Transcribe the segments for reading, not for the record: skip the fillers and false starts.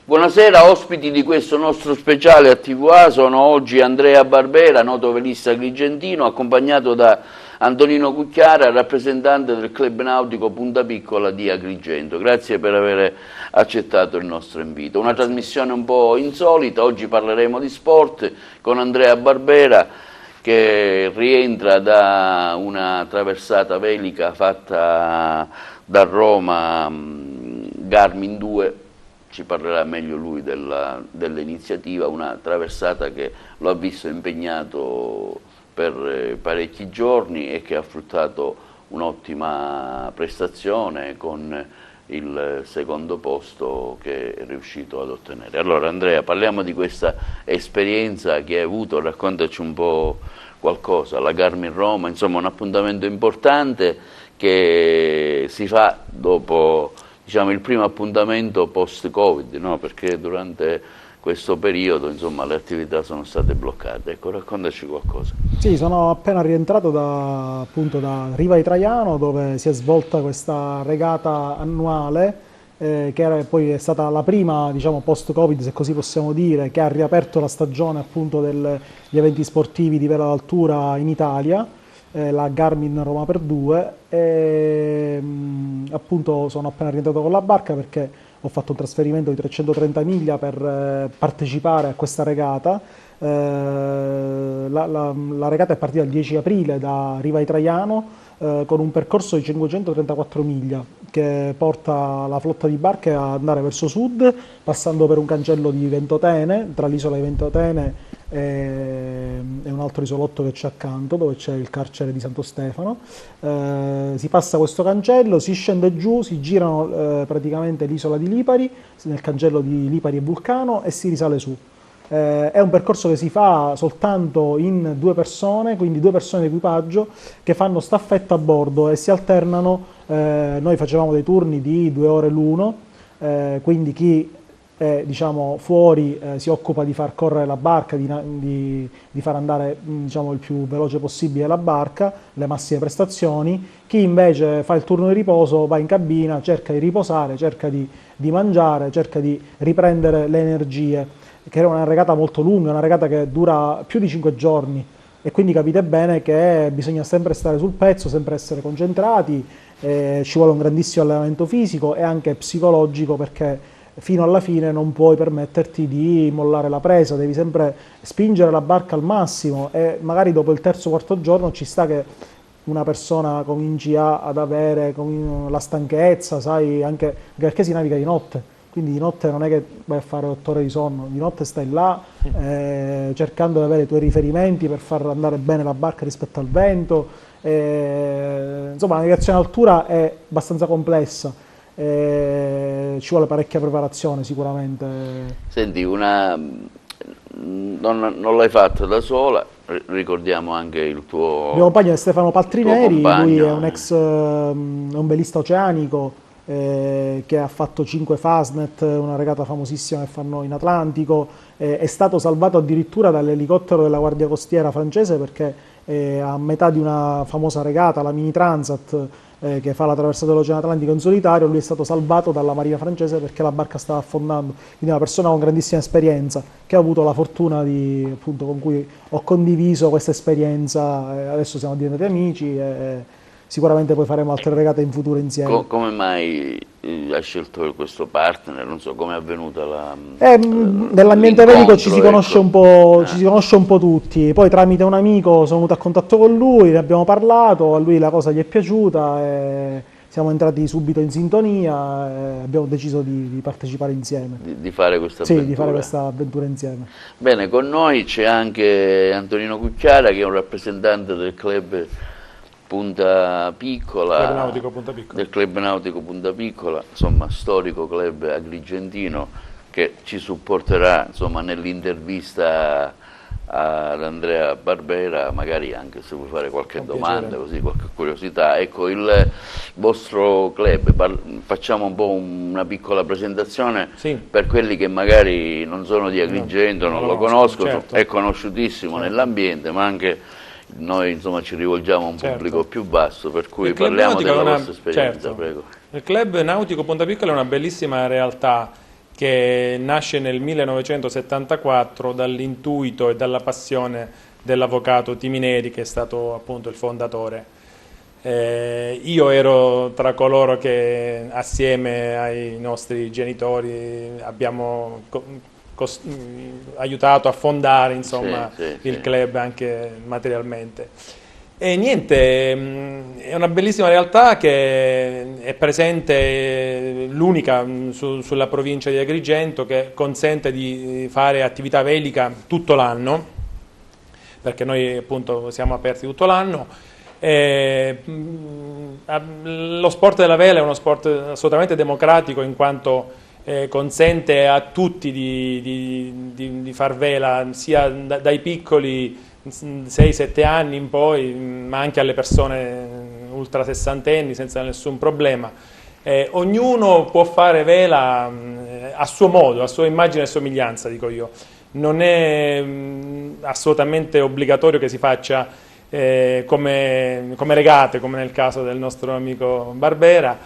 Buonasera, ospiti di questo nostro speciale a TVA sono oggi Andrea Barbera, noto velista agrigentino, accompagnato da Antonino Cucchiara, rappresentante del Club Nautico Punta Piccola di Agrigento. Grazie per aver accettato il nostro invito. Una trasmissione un po' insolita, oggi parleremo di sport con Andrea Barbera che rientra da una traversata velica fatta da Roma Garmin 2. Ci parlerà meglio lui dell'iniziativa, una traversata che lo ha visto impegnato per parecchi giorni e che ha fruttato un'ottima prestazione con il secondo posto che è riuscito ad ottenere. Allora Andrea, parliamo di questa esperienza che hai avuto, raccontaci un po' qualcosa, la Garmin Roma, insomma un appuntamento importante che si fa dopo, diciamo, il primo appuntamento post-Covid, no? Perché durante questo periodo, insomma, le attività sono state bloccate. Ecco, raccontaci qualcosa. Sì, sono appena rientrato appunto da Riva di Traiano, dove si è svolta questa regata annuale, poi è stata la prima, diciamo, post-Covid, se così possiamo dire, che ha riaperto la stagione appunto degli eventi sportivi di vela d'altura in Italia. La Garmin Roma per 2 e appunto sono appena rientrato con la barca perché ho fatto un trasferimento di 330 miglia per partecipare a questa regata. La regata è partita il 10 aprile da Riva di Traiano con un percorso di 534 miglia che porta la flotta di barche ad andare verso sud, passando per un cancello di Ventotene, tra l'isola di Ventotene e un altro isolotto che c'è accanto, dove c'è il carcere di Santo Stefano. Si passa questo cancello, si scende giù, si girano praticamente l'isola di Lipari, nel cancello di Lipari e Vulcano, e si risale su. È un percorso che si fa soltanto in 2 persone, quindi 2 persone di equipaggio che fanno staffetta a bordo e si alternano. Noi facevamo dei turni di 2 ore l'uno, quindi chi è, diciamo, fuori si occupa di far correre la barca, di far andare, diciamo, il più veloce possibile la barca, le massime prestazioni. Chi invece fa il turno di riposo va in cabina, cerca di riposare, cerca di mangiare, cerca di riprendere le energie, che era una regata molto lunga, una regata che dura più di 5 giorni e quindi capite bene che bisogna sempre stare sul pezzo, sempre essere concentrati, ci vuole un grandissimo allenamento fisico e anche psicologico, perché fino alla fine non puoi permetterti di mollare la presa, devi sempre spingere la barca al massimo e magari dopo il terzo o quarto giorno ci sta che una persona cominci ad avere la stanchezza, sai, anche perché si naviga di notte. Quindi di notte non è che vai a fare 8 ore di sonno, di notte stai là cercando di avere i tuoi riferimenti per far andare bene la barca rispetto al vento. Insomma, la navigazione altura è abbastanza complessa, ci vuole parecchia preparazione sicuramente. Senti, non l'hai fatta da sola, ricordiamo anche il tuo... Il mio compagno è Stefano Paltrineri, lui è un velista oceanico, che ha fatto 5 Fastnet, una regata famosissima che fanno in Atlantico, è stato salvato addirittura dall'elicottero della Guardia Costiera francese perché a metà di una famosa regata, la Mini Transat, che fa la traversata dell'Oceano Atlantico in solitario, lui è stato salvato dalla Marina francese perché la barca stava affondando. Quindi è una persona con grandissima esperienza, che ho avuto la fortuna appunto, con cui ho condiviso questa esperienza, adesso siamo diventati amici e sicuramente poi faremo altre regate in futuro insieme. Come mai hai scelto questo partner? Non so, come è avvenuta nell'ambiente velico ci si conosce, ecco. ci si conosce un po' tutti, poi tramite un amico sono venuto a contatto con lui, ne abbiamo parlato, a lui la cosa gli è piaciuta e siamo entrati subito in sintonia e abbiamo deciso di partecipare insieme. Di fare questa avventura. Sì, di fare questa avventura insieme. Bene, con noi c'è anche Antonino Cucchiara, che è un rappresentante del club Punta Piccola, Club Nautico Punta Piccola. del Club Nautico Punta Piccola, insomma storico club agrigentino, che ci supporterà, insomma, nell'intervista ad Andrea Barbera, magari anche se vuoi fare qualche domanda, così, qualche curiosità. Ecco, il vostro club, facciamo un po' una piccola presentazione, sì, per quelli che magari non sono di Agrigento, non lo conoscono, certo. È conosciutissimo, certo, nell'ambiente, ma anche noi, insomma, ci rivolgiamo a un pubblico più vasto, per cui parliamo della vostra esperienza, certo, prego. Il Club Nautico Punta Piccola è una bellissima realtà che nasce nel 1974 dall'intuito e dalla passione dell'avvocato Timineri, che è stato appunto il fondatore. Io ero tra coloro che assieme ai nostri genitori abbiamo aiutato a fondare, insomma, il club anche materialmente. E niente, è una bellissima realtà che è presente, l'unica sulla provincia di Agrigento, che consente di fare attività velica tutto l'anno, perché noi appunto siamo aperti tutto l'anno. Lo sport della vela è uno sport assolutamente democratico, in quanto consente a tutti di far vela, sia dai piccoli 6-7 anni in poi, ma anche alle persone ultra sessantenni senza nessun problema. Ognuno può fare vela a suo modo, a sua immagine e somiglianza, dico io. Non è assolutamente obbligatorio che si faccia come regate, come nel caso del nostro amico Barbera.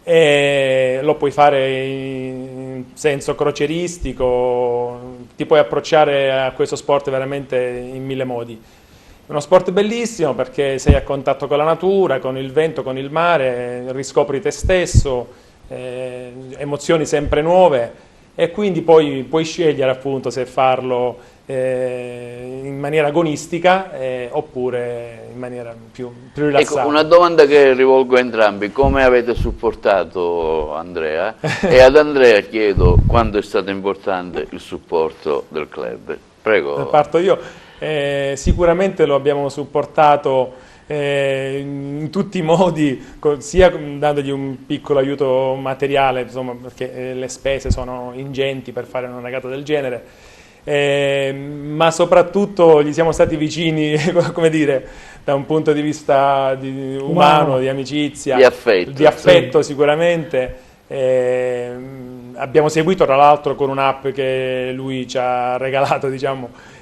Lo puoi fare in senso crocieristico, ti puoi approcciare a questo sport veramente in 1000 modi. È uno sport bellissimo perché sei a contatto con la natura, con il vento, con il mare, riscopri te stesso, emozioni sempre nuove, e quindi poi puoi scegliere appunto se farlo in maniera agonistica oppure in maniera più rilassata. Ecco, una domanda che rivolgo a entrambi: come avete supportato Andrea? E ad Andrea chiedo quanto è stato importante il supporto del club. Prego. Parto io. Sicuramente lo abbiamo supportato in tutti i modi, sia dandogli un piccolo aiuto materiale, insomma, perché le spese sono ingenti per fare una regata del genere, ma soprattutto gli siamo stati vicini, come dire, da un punto di vista umano, di amicizia, di affetto sicuramente. Abbiamo seguito tra l'altro con un'app che lui ci ha regalato, diciamo,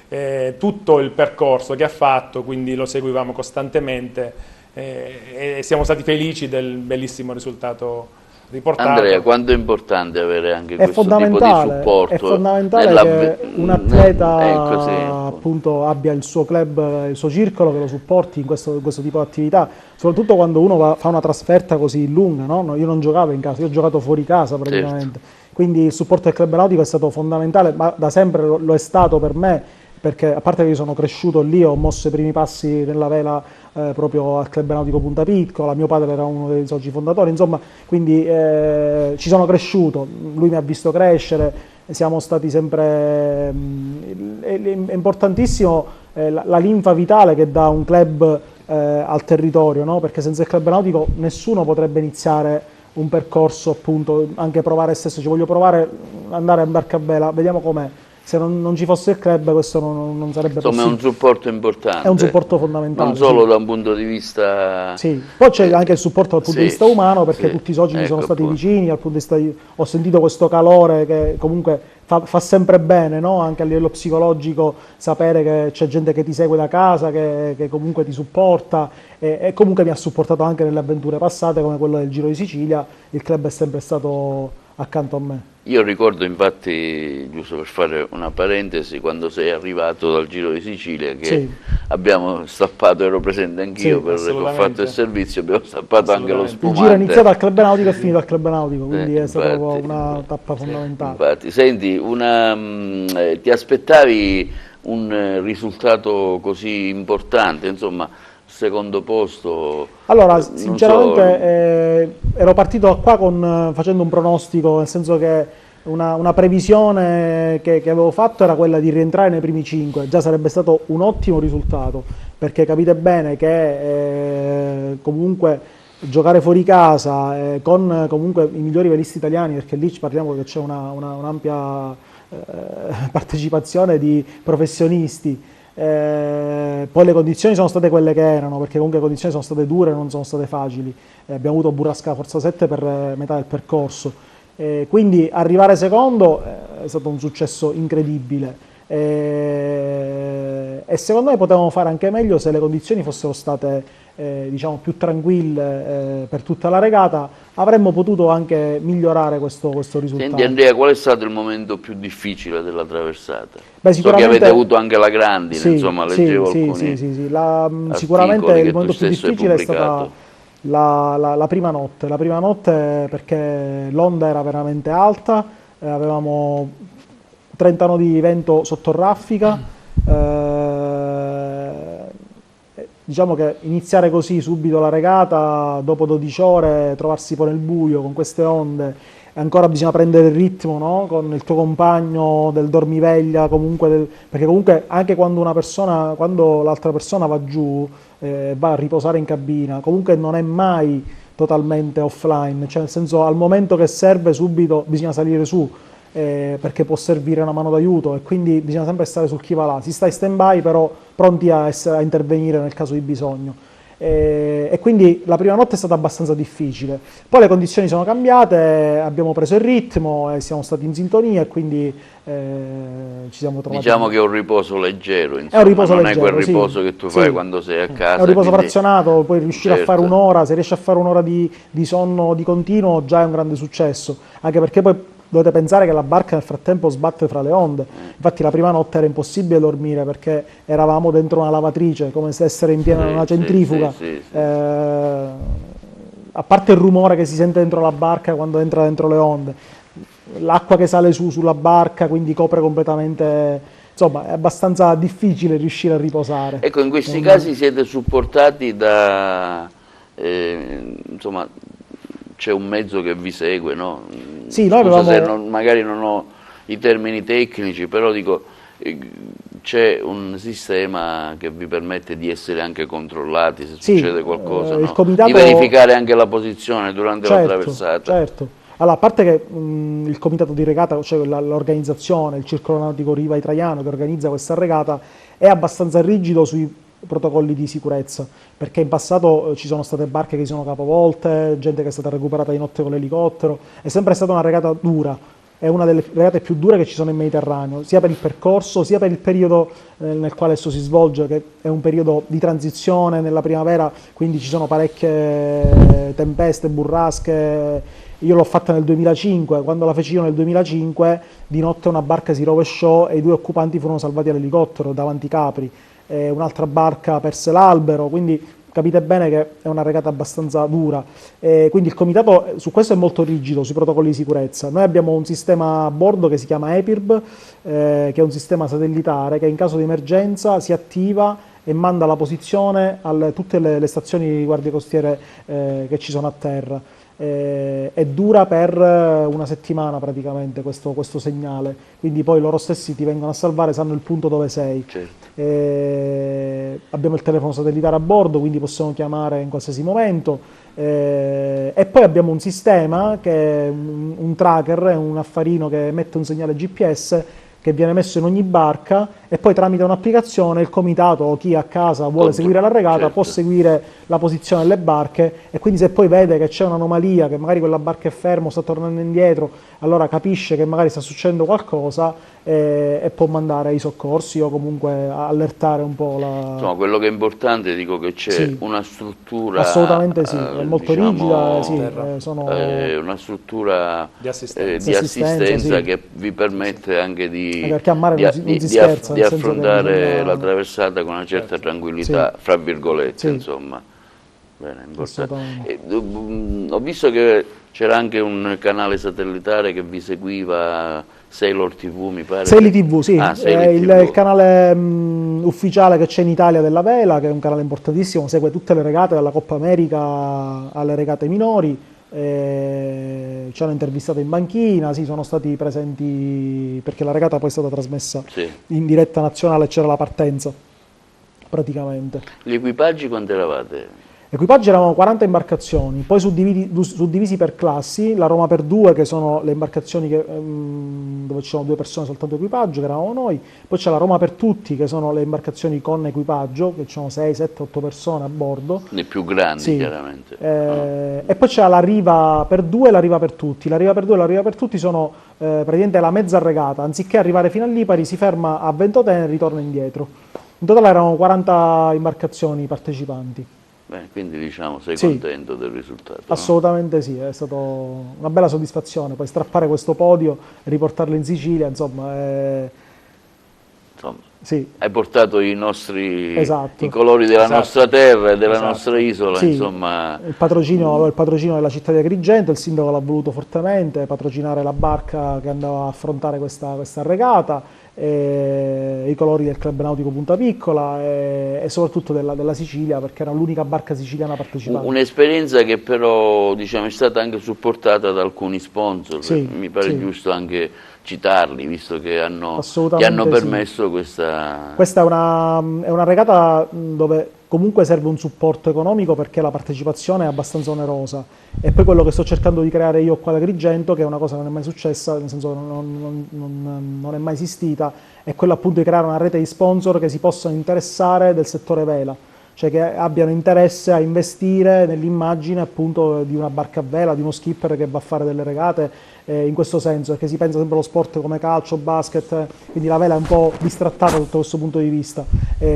tutto il percorso che ha fatto, quindi lo seguivamo costantemente e siamo stati felici del bellissimo risultato riportato. Andrea, quanto è importante avere anche questo tipo di supporto? È fondamentale che un atleta appunto abbia il suo club, il suo circolo che lo supporti in questo tipo di attività, soprattutto quando uno fa una trasferta così lunga, no? Io non giocavo in casa, io ho giocato fuori casa praticamente, quindi il supporto del club nautico è stato fondamentale, ma da sempre lo è stato per me, perché a parte che io sono cresciuto lì, ho mosso i primi passi nella vela proprio al Club Nautico Punta Piccola, mio padre era uno dei soci fondatori, insomma, quindi ci sono cresciuto, lui mi ha visto crescere, siamo stati sempre... è importantissimo la linfa vitale che dà un club al territorio, no? Perché senza il Club Nautico nessuno potrebbe iniziare un percorso, appunto, anche provare stesso, ci voglio provare, andare in barca a vela, vediamo com'è. Se non ci fosse il club questo non sarebbe possibile. Insomma, è un supporto importante. È un supporto fondamentale. Non solo da un punto di vista... Sì, poi c'è anche il supporto dal punto di vista umano, perché tutti i soci mi sono stati vicini, dal punto di vista ho sentito questo calore che comunque fa sempre bene, no? Anche a livello psicologico, sapere che c'è gente che ti segue da casa, che comunque ti supporta, e comunque mi ha supportato anche nelle avventure passate, come quello del Giro di Sicilia. Il club è sempre stato accanto a me. Io ricordo infatti, giusto per fare una parentesi, quando sei arrivato dal Giro di Sicilia che abbiamo stappato, ero presente anch'io perché ho fatto il servizio, abbiamo stappato anche lo spumante. Il Giro è iniziato al Club Nautico e finito al Club Nautico, quindi è stata una tappa fondamentale. Infatti, senti, ti aspettavi un risultato così importante, insomma, secondo posto? Allora, sinceramente ero partito qua facendo un pronostico, nel senso che una previsione che avevo fatto era quella di rientrare nei primi 5, già sarebbe stato un ottimo risultato, perché capite bene che comunque giocare fuori casa con comunque i migliori velisti italiani, perché lì parliamo che c'è un'ampia partecipazione di professionisti. Poi le condizioni sono state quelle che erano, perché comunque le condizioni sono state dure, non sono state facili. Abbiamo avuto Burrasca Forza 7 per metà del percorso, quindi arrivare secondo è stato un successo incredibile, e secondo me potevamo fare anche meglio se le condizioni fossero state diciamo più tranquille per tutta la regata. avremmo potuto anche migliorare questo risultato. Senti Andrea, qual è stato il momento più difficile della traversata? Beh, So che avete avuto anche la grandine, sì, insomma, leggevo sì, alcuni sicuramente il momento più difficile è pubblicato. stata la prima notte. La prima notte perché l'onda era veramente alta, avevamo 30 nodi di vento sotto raffica, diciamo che iniziare così subito la regata, dopo 12 ore, trovarsi poi nel buio con queste onde, e ancora bisogna prendere il ritmo, no? Con il tuo compagno del dormiveglia, perché comunque anche quando quando l'altra persona va giù, va a riposare in cabina, comunque non è mai totalmente offline, cioè nel senso al momento che serve subito bisogna salire su. Perché può servire una mano d'aiuto e quindi bisogna sempre stare sul chi va là. Si sta in stand-by però pronti a intervenire nel caso di bisogno. E quindi la prima notte è stata abbastanza difficile. Poi le condizioni sono cambiate, abbiamo preso il ritmo e siamo stati in sintonia e quindi ci siamo trovati. Diciamo che è un riposo leggero, insomma, è un riposo non leggero, è quel riposo sì, che tu fai sì. quando sei a casa. È un riposo quindi, frazionato, puoi riuscire a fare certo. un'ora, se riesci a fare un'ora di sonno di continuo già è un grande successo, anche perché poi dovete pensare che la barca nel frattempo sbatte fra le onde. Infatti la prima notte era impossibile dormire perché eravamo dentro una lavatrice, come se essere in piena una centrifuga. Sì. A parte il rumore che si sente dentro la barca quando entra dentro le onde, l'acqua che sale sulla barca, quindi copre completamente. Insomma, è abbastanza difficile riuscire a riposare. Ecco, in questi casi siete supportati da, insomma, c'è un mezzo che vi segue, no? Sì, noi Scusa avevamo... se magari non ho i termini tecnici, però dico, c'è un sistema che vi permette di essere anche controllati se succede qualcosa, no? Comitato... Di verificare anche la posizione durante la traversata. Certo. Allora, a parte che il comitato di regata, cioè l'organizzazione, il Circolo Nautico Riva Traiano che organizza questa regata, è abbastanza rigido sui protocolli di sicurezza, perché in passato ci sono state barche che si sono capovolte, gente che è stata recuperata di notte con l'elicottero, è sempre stata una regata dura, è una delle regate più dure che ci sono in Mediterraneo, sia per il percorso, sia per il periodo nel quale esso si svolge, che è un periodo di transizione nella primavera, quindi ci sono parecchie tempeste, burrasche. Io l'ho fatta nel 2005, quando la feci io nel 2005, di notte una barca si rovesciò e i 2 occupanti furono salvati all'elicottero davanti Capri. Un'altra barca perse l'albero, quindi capite bene che è una regata abbastanza dura. Quindi il comitato su questo è molto rigido, sui protocolli di sicurezza. Noi abbiamo un sistema a bordo che si chiama EPIRB, che è un sistema satellitare che in caso di emergenza si attiva e manda la posizione a tutte le stazioni di guardie costiere che ci sono a terra. E dura per una settimana praticamente questo segnale, quindi poi loro stessi ti vengono a salvare, sanno il punto dove sei. Certo. Abbiamo il telefono satellitare a bordo, quindi possiamo chiamare in qualsiasi momento, e poi abbiamo un sistema che è un tracker, è un affarino che emette un segnale GPS che viene messo in ogni barca e poi tramite un'applicazione il comitato o chi a casa vuole seguire la regata, certo, può seguire la posizione delle barche e quindi se poi vede che c'è un'anomalia, che magari quella barca è ferma o sta tornando indietro, allora capisce che magari sta succedendo qualcosa e può mandare i soccorsi o comunque allertare un po' la... Insomma, quello che è importante, dico che c'è una struttura... Assolutamente sì, è molto rigida, sì, una struttura di assistenza, di assistenza sì, che vi permette anche di affrontare la traversata con una certa tranquillità, fra virgolette, insomma. Bene, importante. Ho visto che c'era anche un canale satellitare che vi seguiva, Sailor TV mi pare. Sailor TV, sì, è il canale ufficiale che c'è in Italia della vela, che è un canale importantissimo, segue tutte le regate dalla Coppa America alle regate minori. Ci hanno intervistato in banchina, sì, sono stati presenti perché la regata poi è stata trasmessa in diretta nazionale, c'era la partenza praticamente. Gli equipaggi quanti eravate? Equipaggi erano 40 imbarcazioni, poi suddivisi per classi, la Roma per 2 che sono le imbarcazioni dove ci sono 2 persone soltanto equipaggio, che eravamo noi, poi c'è la Roma per tutti che sono le imbarcazioni con equipaggio, che ci sono 6, 7, 8 persone a bordo. Le più grandi chiaramente. E poi c'è la Riva per 2 e la Riva per tutti. La Riva per 2 e la Riva per tutti sono praticamente la mezza regata, anziché arrivare fino a Lipari si ferma a Ventotene e ritorna indietro. In totale erano 40 imbarcazioni partecipanti. Beh, quindi diciamo sei Sì. contento del risultato, no? Assolutamente sì, è stata una bella soddisfazione. Poi strappare questo podio, riportarlo in Sicilia, insomma, Insomma, sì, hai portato i esatto. colori della Esatto, nostra terra e della nostra esatto. isola, Sì, insomma. avevo il patrocino della città di Agrigento, il sindaco l'ha voluto fortemente, patrocinare la barca che andava a affrontare questa regata, i colori del Club Nautico Punta Piccola e soprattutto della Sicilia, perché era l'unica barca siciliana partecipante. Un'esperienza che però diciamo, è stata anche supportata da alcuni sponsor, Sì, mi pare sì, giusto anche citarli, visto che ti hanno assolutamente sì. permesso questa... Questa è una regata dove comunque serve un supporto economico perché la partecipazione è abbastanza onerosa. E poi quello che sto cercando di creare io qua ad Agrigento, che è una cosa che non è mai successa, nel senso che non è mai esistita, è quello appunto di creare una rete di sponsor che si possano interessare del settore vela, cioè che abbiano interesse a investire nell'immagine appunto di una barca a vela, di uno skipper che va a fare delle regate in questo senso, perché si pensa sempre allo sport come calcio, basket, quindi la vela è un po' bistrattata da tutto questo punto di vista.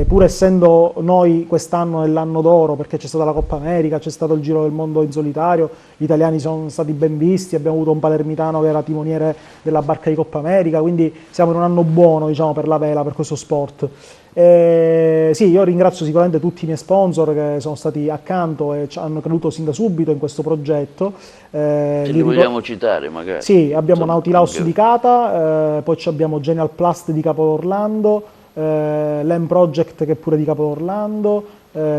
Pur essendo noi quest'anno nell'anno d'oro, perché c'è stata la Coppa America, c'è stato il Giro del Mondo in solitario, gli italiani sono stati ben visti, abbiamo avuto un palermitano che era timoniere della barca di Coppa America, quindi siamo in un anno buono, diciamo, per la vela, per questo sport. Sì, io ringrazio sicuramente tutti i miei sponsor che sono stati accanto e ci hanno creduto sin da subito in questo progetto. Se li vogliamo citare magari. Sì, abbiamo Insomma, Nautilaus anche... di Cata, poi abbiamo Genial Plast di Capo Orlando, Lem Project che è pure di Capo Orlando,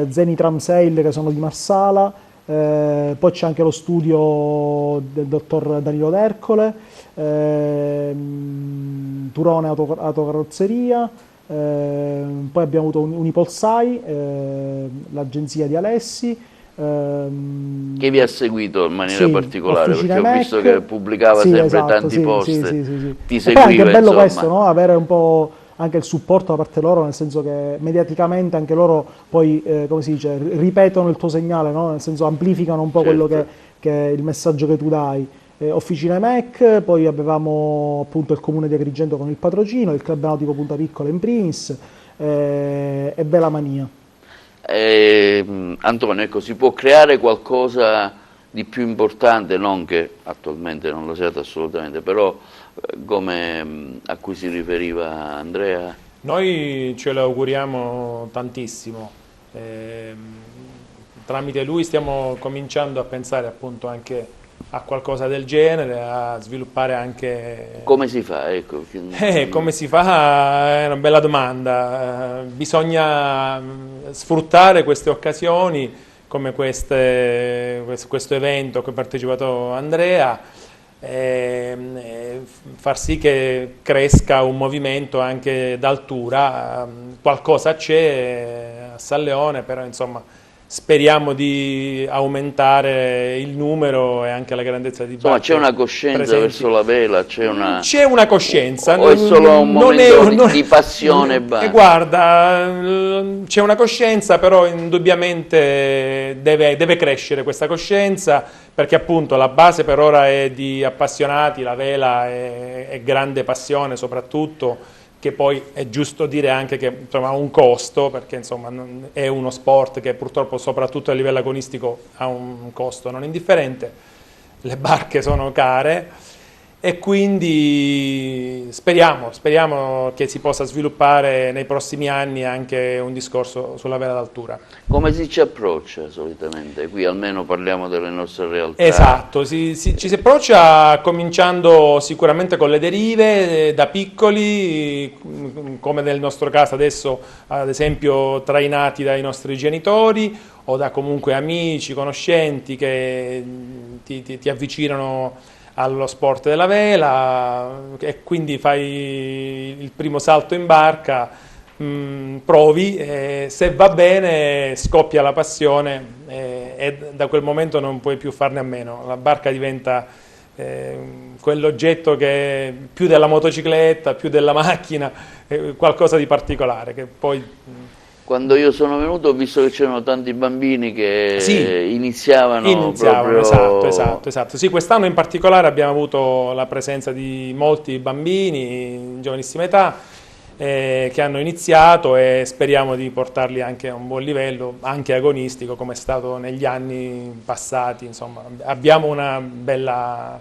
Zenith Ramsail che sono di Marsala, poi c'è anche lo studio del dottor Danilo D'Ercole, Turone Autocarrozzeria, poi abbiamo avuto Unipolsai, l'agenzia di Alessi, Che vi ha seguito in maniera sì, particolare, Officine perché ho visto che Mac, pubblicava sì, sempre esatto, tanti sì, post, sì. ti E poi è anche seguiva bello insomma. questo, no? Avere un po' anche il supporto da parte loro, nel senso che mediaticamente anche loro poi, come si dice, ripetono il tuo segnale, no? Nel senso amplificano un po' quello Certo. che è il messaggio che tu dai. Officine Mac, poi avevamo appunto il comune di Agrigento con il patrocino, il Club Nautico Punta Piccola in primis e Vela Mania. Antonio, ecco, si può creare qualcosa di più importante, non che attualmente non lo siate assolutamente, però come a cui si riferiva Andrea? Noi ce lo auguriamo tantissimo. Tramite lui stiamo cominciando a pensare appunto anche a qualcosa del genere, a sviluppare anche... Come si fa? Ecco. Come si fa? È una bella domanda. Bisogna sfruttare queste occasioni come questo evento a cui ha partecipato Andrea, far sì che cresca un movimento anche d'altura. Qualcosa c'è a San Leone, però insomma speriamo di aumentare il numero e anche la grandezza di Insomma, c'è barche una coscienza presenti. verso la vela, c'è Una coscienza, o è solo un momento di passione e basta? Guarda, c'è una coscienza, però indubbiamente deve crescere questa coscienza, perché appunto la base per ora è di appassionati, la vela è grande passione soprattutto, che poi è giusto dire anche che insomma, ha un costo, perché insomma, è uno sport che purtroppo soprattutto a livello agonistico ha un costo non indifferente, le barche sono care e quindi speriamo che si possa sviluppare nei prossimi anni anche un discorso sulla vela d'altura. Come si ci approccia solitamente? Qui almeno parliamo delle nostre realtà. Esatto, ci si approccia cominciando sicuramente con le derive, da piccoli, come nel nostro caso adesso, ad esempio trainati dai nostri genitori o da comunque amici, conoscenti che ti avvicinano allo sport della vela e quindi fai il primo salto in barca, provi, se va bene scoppia la passione e da quel momento non puoi più farne a meno. La barca diventa quell'oggetto che è più della motocicletta, più della macchina, qualcosa di particolare che poi... Quando io sono venuto ho visto che c'erano tanti bambini che Sì, iniziavano proprio... Esatto. Sì, quest'anno in particolare abbiamo avuto la presenza di molti bambini in giovanissima età che hanno iniziato, e speriamo di portarli anche a un buon livello, anche agonistico, come è stato negli anni passati. Insomma, abbiamo una bella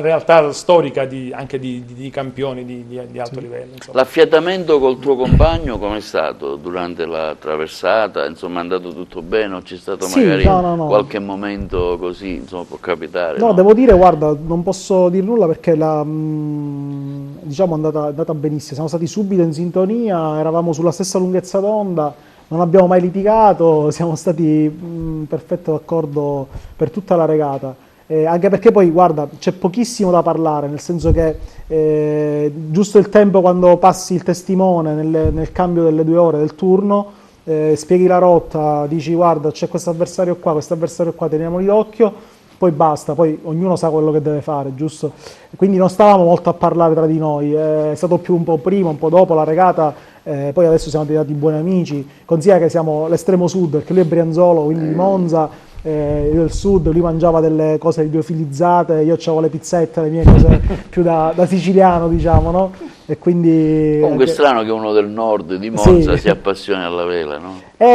realtà storica anche di campioni di alto livello. Insomma. L'affiatamento col tuo compagno com'è stato durante la traversata? Insomma, è andato tutto bene o c'è stato magari qualche momento così, insomma, può capitare? No, devo dire, guarda, non posso dire nulla perché diciamo è andata benissimo, siamo stati subito in sintonia, eravamo sulla stessa lunghezza d'onda, non abbiamo mai litigato, siamo stati in perfetto d'accordo per tutta la regata. Anche perché poi, guarda, c'è pochissimo da parlare, nel senso che giusto il tempo quando passi il testimone nel cambio delle 2 ore del turno, spieghi la rotta, dici guarda c'è questo avversario qua, teniamoli d'occhio, poi basta, poi ognuno sa quello che deve fare, giusto? Quindi non stavamo molto a parlare tra di noi, è stato più un po' prima, un po' dopo la regata, poi adesso siamo diventati buoni amici, considera che siamo l'estremo sud, perché lui è brianzolo, quindi di Monza, io del sud, lui mangiava delle cose liofilizzate, io avevo le pizzette, le mie cose più da siciliano, diciamo, no? E quindi comunque è strano che uno del nord di Monza si appassioni alla vela, no?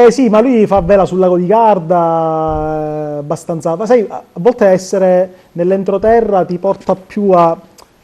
Sì, ma lui fa vela sul lago di Garda, abbastanza. Ma sai, a volte essere nell'entroterra ti porta più a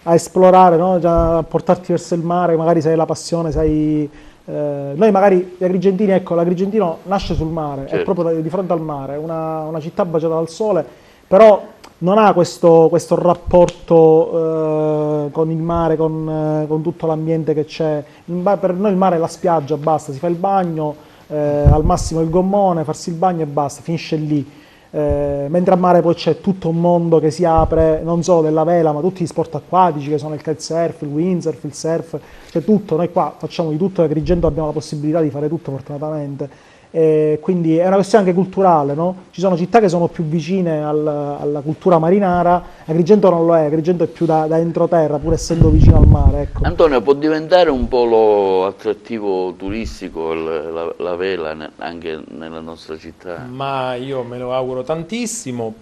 esplorare, no? Già a portarti verso il mare, magari sai la passione, sai. Noi magari Agrigentini, ecco, l'Agrigentino nasce sul mare, certo. È proprio di fronte al mare, una città baciata dal sole, però non ha questo rapporto con il mare, con tutto l'ambiente che c'è. Per noi il mare è la spiaggia, basta, si fa il bagno, al massimo il gommone, farsi il bagno e basta, finisce lì. Mentre a mare poi c'è tutto un mondo che si apre, non solo della vela, ma tutti gli sport acquatici che sono il kitesurf, il windsurf, il surf, c'è tutto. Noi qua facciamo di tutto, a Agrigento abbiamo la possibilità di fare tutto fortunatamente. Quindi è una questione anche culturale, no? Ci sono città che sono più vicine alla cultura marinara, Agrigento non lo è, Agrigento è più da entroterra, pur essendo vicino al mare. Ecco. Antonio, può diventare un polo attrattivo turistico la vela anche nella nostra città? Ma io me lo auguro tantissimo,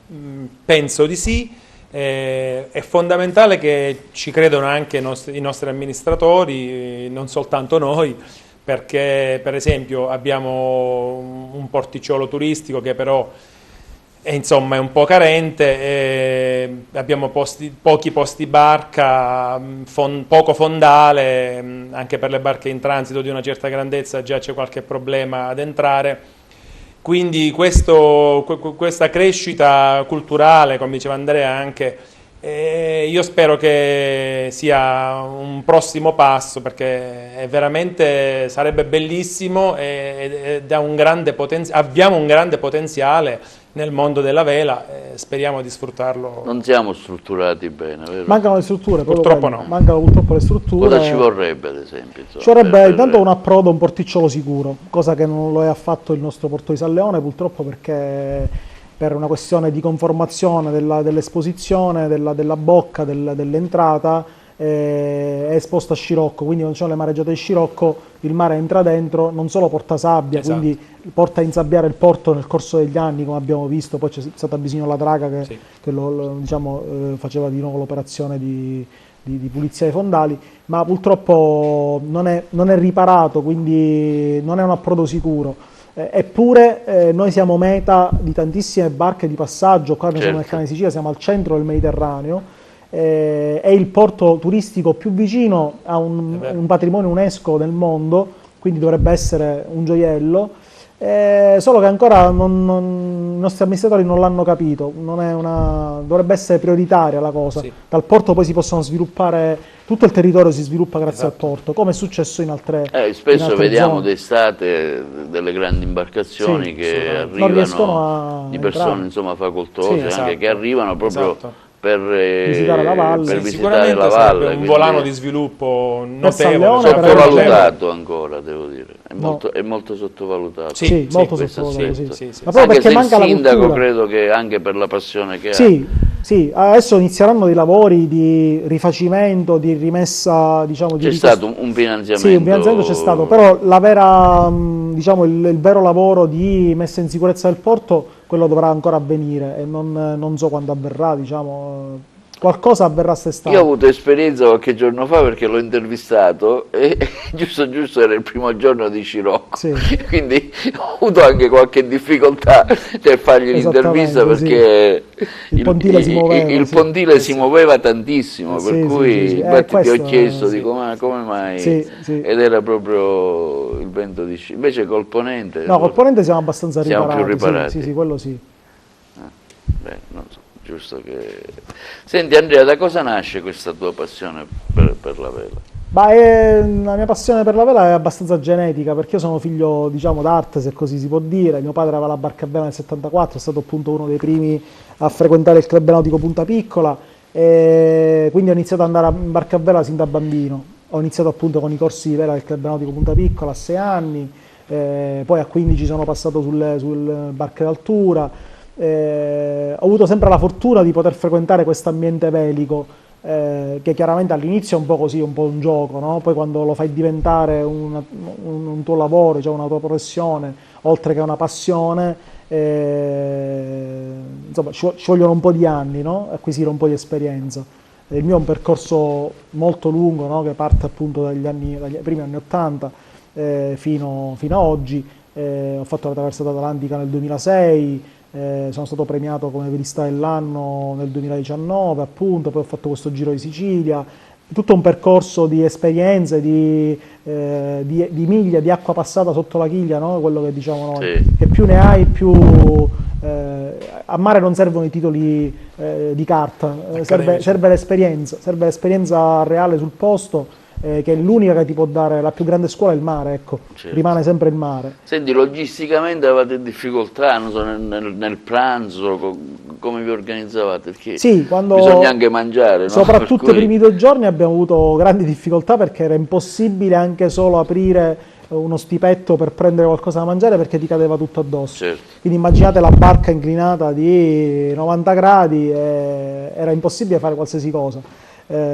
penso di sì. È fondamentale che ci credano anche i nostri amministratori, non soltanto noi, perché per esempio abbiamo un porticciolo turistico che però è un po' carente, abbiamo pochi posti barca, poco fondale, anche per le barche in transito di una certa grandezza già c'è qualche problema ad entrare. Quindi questa crescita culturale, come diceva Andrea anche, io spero che sia un prossimo passo, perché sarebbe bellissimo ed abbiamo un grande potenziale nel mondo della vela, speriamo di sfruttarlo. Non siamo strutturati bene, vero? Mancano le strutture, purtroppo no. Mancano purtroppo le strutture. Cosa ci vorrebbe, ad esempio? Insomma, ci vorrebbe intanto un approdo, un porticciolo sicuro, cosa che non lo è affatto il nostro porto di San Leone, purtroppo, perché per una questione di conformazione dell'esposizione, della bocca, dell'entrata, è esposto a scirocco, quindi non ci sono le mareggiate di scirocco, il mare entra dentro, non solo porta sabbia, esatto. Quindi porta a insabbiare il porto nel corso degli anni, come abbiamo visto, poi c'è stata bisogno la Draga che, sì. che faceva di nuovo l'operazione di pulizia dei fondali, ma purtroppo non è riparato, quindi non è un approdo sicuro. Eppure noi siamo meta di tantissime barche di passaggio, qua noi siamo nel Canale di Sicilia, siamo al centro del Mediterraneo, è il porto turistico più vicino a un patrimonio UNESCO del mondo, quindi dovrebbe essere un gioiello, solo che ancora i nostri amministratori non l'hanno capito, dovrebbe essere prioritaria la cosa, sì. Dal porto poi si possono sviluppare, tutto il territorio si sviluppa grazie al porto, come è successo in altre spesso vediamo zone. d'estate delle grandi imbarcazioni che arrivano di persone insomma facoltose, anche che arrivano proprio per visitare la valle. Sicuramente la valle, un volano di sviluppo notevole, sottovalutato ancora, devo dire, è molto sottovalutato. Sì, molto sottovalutato. Sì. Ma proprio perché manca il sindaco, credo che anche per la passione che ha. Sì, adesso inizieranno dei lavori di rifacimento, di rimessa, diciamo, c'è stato un finanziamento. Sì, un finanziamento c'è stato, però la vera, diciamo, il vero lavoro di messa in sicurezza del porto, quello dovrà ancora avvenire e non so quando avverrà, diciamo. qualcosa avverrà assestato. Io ho avuto esperienza qualche giorno fa perché l'ho intervistato e giusto era il primo giorno di Scirocco, Sì. quindi ho avuto anche qualche difficoltà nel fargli l'intervista perché il pontile si muoveva, il sì. pontile si muoveva tantissimo, Sì, per sì, cui sì, sì. infatti ti ho Questo, chiesto sì. di come mai, Sì, sì. ed era proprio il vento di sci. Invece col ponente No, col ponente siamo abbastanza siamo riparati. più riparati. Sì, sì, quello sì. Beh, non so, giusto che... Senti Andrea, da cosa nasce questa tua passione per la vela? La mia passione per la vela è abbastanza genetica, perché io sono figlio, diciamo, d'arte, se così si può dire. Mio padre aveva la barca a vela nel 74, è stato appunto uno dei primi a frequentare il club nautico Punta Piccola, e quindi ho iniziato ad andare in barca a vela sin da bambino. Ho iniziato appunto con i corsi di vela del club nautico Punta Piccola a 6 anni, poi a 15 sono passato sul barche d'altura. Ho avuto sempre la fortuna di poter frequentare questo ambiente velico, che chiaramente all'inizio è un po' così, un po' un gioco, no? Poi quando lo fai diventare un tuo lavoro, cioè una tua professione, oltre che una passione, insomma ci vogliono un po' di anni, no? Acquisire un po' di esperienza. Il mio è un percorso molto lungo, no? Che parte appunto dagli primi anni 80 fino a oggi. Ho fatto la traversata atlantica nel 2006, sono stato premiato come velista dell'anno nel 2019, appunto, poi ho fatto questo Giro di Sicilia, tutto un percorso di esperienze, di miglia, di acqua passata sotto la chiglia, no? Quello che diciamo noi, Sì. che più ne hai, più a mare non servono i titoli di carta, serve l'esperienza reale sul posto. Che è l'unica che ti può dare, la più grande scuola è il mare, ecco, Certo. rimane sempre il mare. Senti, logisticamente avevate difficoltà, non so, nel pranzo, come vi organizzavate? Perché Sì, bisogna anche mangiare, no? soprattutto Per i primi 2 giorni abbiamo avuto grandi difficoltà perché era impossibile anche solo aprire uno stipetto per prendere qualcosa da mangiare perché ti cadeva tutto addosso. Certo. Quindi immaginate la barca inclinata di 90 gradi, era impossibile fare qualsiasi cosa.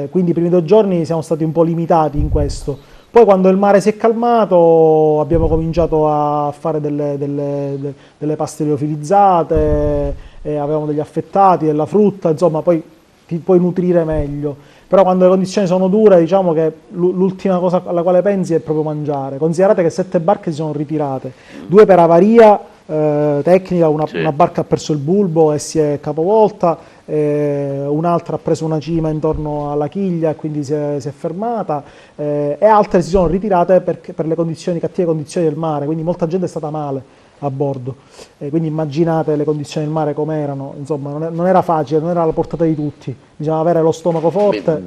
Quindi i primi 2 giorni siamo stati un po' limitati in questo. Poi quando il mare si è calmato abbiamo cominciato a fare delle paste liofilizzate, avevamo degli affettati, della frutta, insomma poi ti puoi nutrire meglio. Però quando le condizioni sono dure, diciamo che l'ultima cosa alla quale pensi è proprio mangiare. Considerate che 7 barche si sono ritirate, 2 per avaria tecnica, una barca ha perso il bulbo e si è capovolta, un'altra ha preso una cima intorno alla chiglia e quindi si è fermata, e altre si sono ritirate per le cattive condizioni del mare, quindi molta gente è stata male a bordo, quindi immaginate le condizioni del mare come erano, insomma non era facile, non era alla portata di tutti, bisognava avere lo stomaco forte.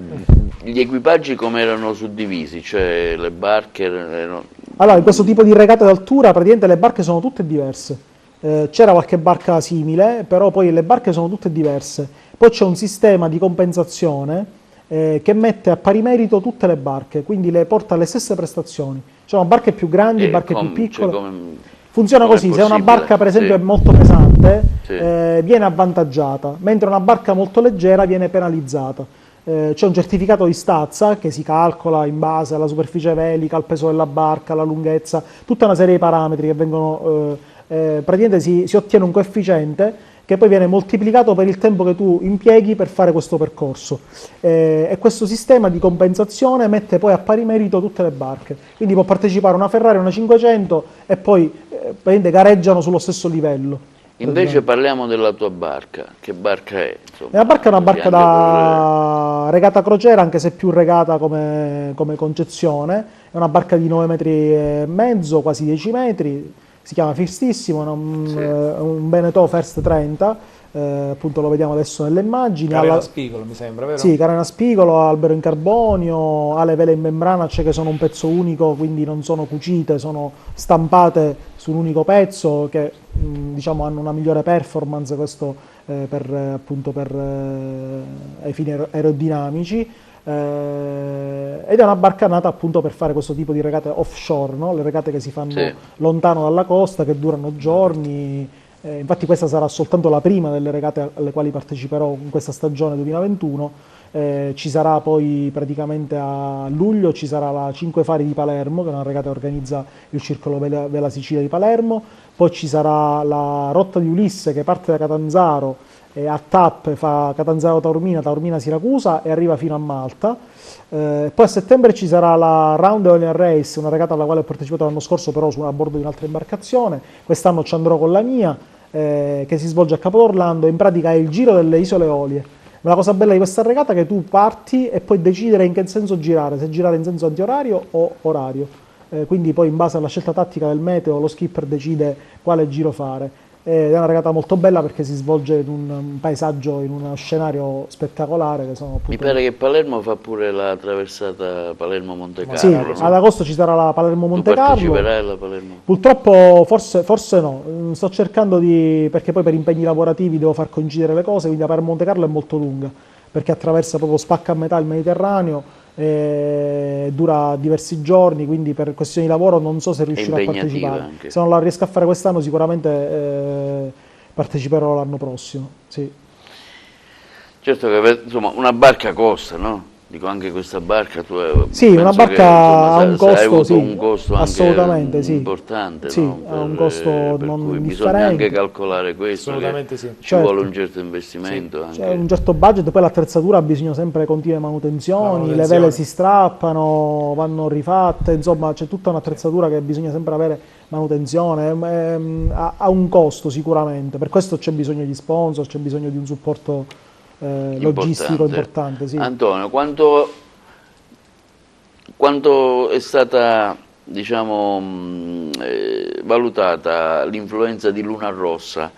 Gli equipaggi come erano suddivisi? Cioè le barche erano... Allora, in questo tipo di regate d'altura praticamente le barche sono tutte diverse. C'era qualche barca simile, però poi le barche sono tutte diverse. Poi c'è un sistema di compensazione che mette a pari merito tutte le barche, quindi le porta alle stesse prestazioni. Ci sono barche più grandi, barche più piccole. Funziona così: se una barca per esempio è molto pesante, viene avvantaggiata, mentre una barca molto leggera viene penalizzata. C'è un certificato di stazza che si calcola in base alla superficie velica, al peso della barca, alla lunghezza, tutta una serie di parametri che vengono, praticamente si ottiene un coefficiente che poi viene moltiplicato per il tempo che tu impieghi per fare questo percorso. E questo sistema di compensazione mette poi a pari merito tutte le barche. Quindi può partecipare una Ferrari e una 500 e poi praticamente gareggiano sullo stesso livello. Invece parliamo della tua barca, che barca è? Insomma, la barca è una barca da regata crociera, anche se più regata come concezione, è una barca di 9 metri e mezzo, quasi 10 metri, si chiama Firstissimo, un Beneteau First 30, appunto lo vediamo adesso nelle immagini. Carena spigolo mi sembra, vero? Sì, carena spigolo, albero in carbonio, ha le vele in membrana, cioè che sono un pezzo unico, quindi non sono cucite, sono stampate su un unico pezzo che diciamo hanno una migliore performance, questo ai fini aerodinamici, ed è una barca nata appunto per fare questo tipo di regate offshore, no? Le regate che si fanno lontano dalla costa, che durano giorni. Infatti questa sarà soltanto la prima delle regate alle quali parteciperò in questa stagione 2021. Ci sarà poi praticamente a luglio ci sarà la 5 Fari di Palermo, che è una regata che organizza il Circolo Vela Sicilia di Palermo, poi ci sarà la Rotta di Ulisse che parte da Catanzaro a tappe fa Catanzaro-Taormina, Taormina-Siracusa e arriva fino a Malta. Poi a settembre ci sarà la Round Eolian Race, una regata alla quale ho partecipato l'anno scorso però a bordo di un'altra imbarcazione. Quest'anno ci andrò con la mia, che si svolge a Capo d'Orlando. In pratica è il giro delle isole Eolie. Ma la cosa bella di questa regata è che tu parti e puoi decidere in che senso girare, se girare in senso antiorario o orario. Quindi poi in base alla scelta tattica del meteo lo skipper decide quale giro fare. È una regata molto bella perché si svolge in un paesaggio, in uno scenario spettacolare. Che sono appunto... Mi pare che Palermo fa pure la traversata Palermo-Monte Carlo. Sì, no? ad agosto ci sarà la Palermo-Monte Tu Carlo. parteciperai alla Palermo? Purtroppo forse no, sto cercando perché poi per impegni lavorativi devo far coincidere le cose, quindi la Palermo-Monte Carlo è molto lunga, perché attraversa proprio, spacca a metà il Mediterraneo, dura diversi giorni, quindi per questioni di lavoro non so se riuscirò a partecipare. Anche. Se non la riesco a fare quest'anno sicuramente parteciperò l'anno prossimo. Sì. Certo che insomma, una barca costa, no? Dico anche questa barca, tu sì, una barca che, insomma, ha un costo, sì, un costo assolutamente anche sì. Importante, sì, no? ha un costo per non cui indifferente. bisogna anche calcolare questo, Assolutamente sì. ci Certo. vuole un certo investimento. Sì. Anche. C'è un certo budget, poi l'attrezzatura ha bisogno sempre di continue manutenzioni, le vele si strappano, vanno rifatte, insomma c'è tutta un'attrezzatura che bisogna sempre avere manutenzione, ha un costo sicuramente, per questo c'è bisogno di sponsor, c'è bisogno di un supporto logistico importante. Sì. Antonio, quanto è stata, diciamo, valutata l'influenza di Luna Rossa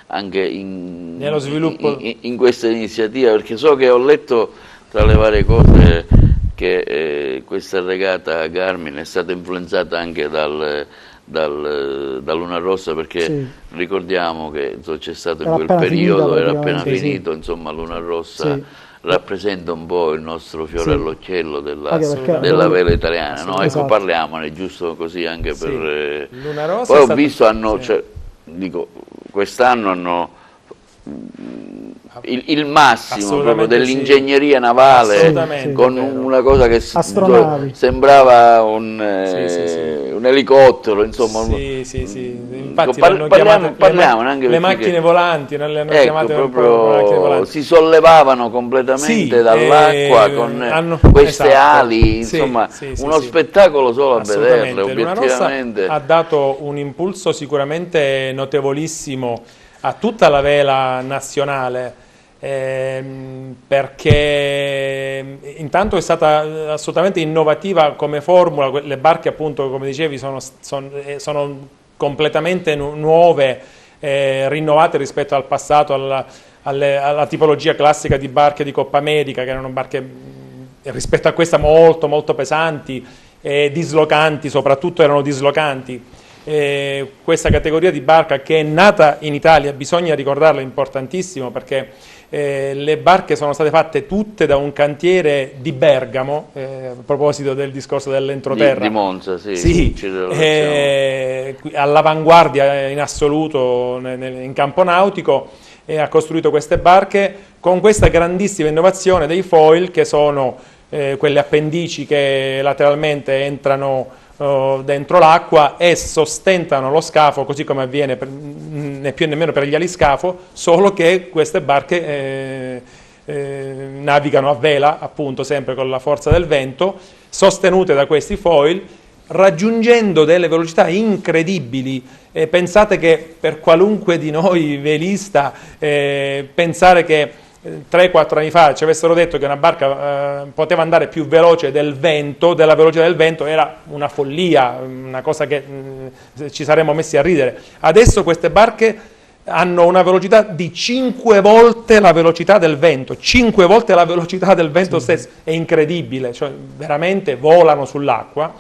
anche nello sviluppo in questa iniziativa? Perché so che ho letto tra le varie cose che questa regata Garmin è stata influenzata anche da Luna Rossa, perché sì. Ricordiamo che c'è stato in Era quel appena periodo, finita, era appena sì. finito, insomma Luna Rossa sì. rappresenta un po' il nostro fiore all'occhiello della vela italiana, no? Ecco, esatto. Parliamone, giusto così anche per... Luna Rossa Poi ho visto, sì. cioè, dico, quest'anno hanno il massimo proprio dell'ingegneria navale, con una cosa che sembrava un elicottero, insomma. Sì. Infatti parliamo anche le macchine volanti, non le hanno chiamate proprio macchine volanti. Si sollevavano completamente dall'acqua con queste ali, insomma, uno spettacolo solo a vederle, obiettivamente. Luna Rossa ha dato un impulso sicuramente notevolissimo a tutta la vela nazionale, perché intanto è stata assolutamente innovativa come formula. Le barche, appunto, come dicevi, sono completamente nuove, rinnovate rispetto al passato, alla tipologia classica di barche di Coppa America, che erano barche rispetto a questa molto molto pesanti e dislocanti, soprattutto erano dislocanti. Questa categoria di barca, che è nata in Italia, bisogna ricordarlo, è importantissimo, perché le barche sono state fatte tutte da un cantiere di Bergamo, a proposito del discorso dell'entroterra di Monza, sì, all'avanguardia in assoluto in campo nautico, e ha costruito queste barche con questa grandissima innovazione dei foil, che sono quelle appendici che lateralmente entrano dentro l'acqua e sostentano lo scafo, così come avviene né più né meno per gli aliscafo, solo che queste barche navigano a vela, appunto, sempre con la forza del vento, sostenute da questi foil, raggiungendo delle velocità incredibili. Pensate che per qualunque di noi velista, pensare che 3-4 anni fa ci avessero detto che una barca poteva andare più veloce del vento, della velocità del vento, era una follia, una cosa che ci saremmo messi a ridere. Adesso queste barche hanno una velocità di 5 volte la velocità del vento, 5 volte la velocità del vento stesso, è incredibile, cioè veramente volano sull'acqua,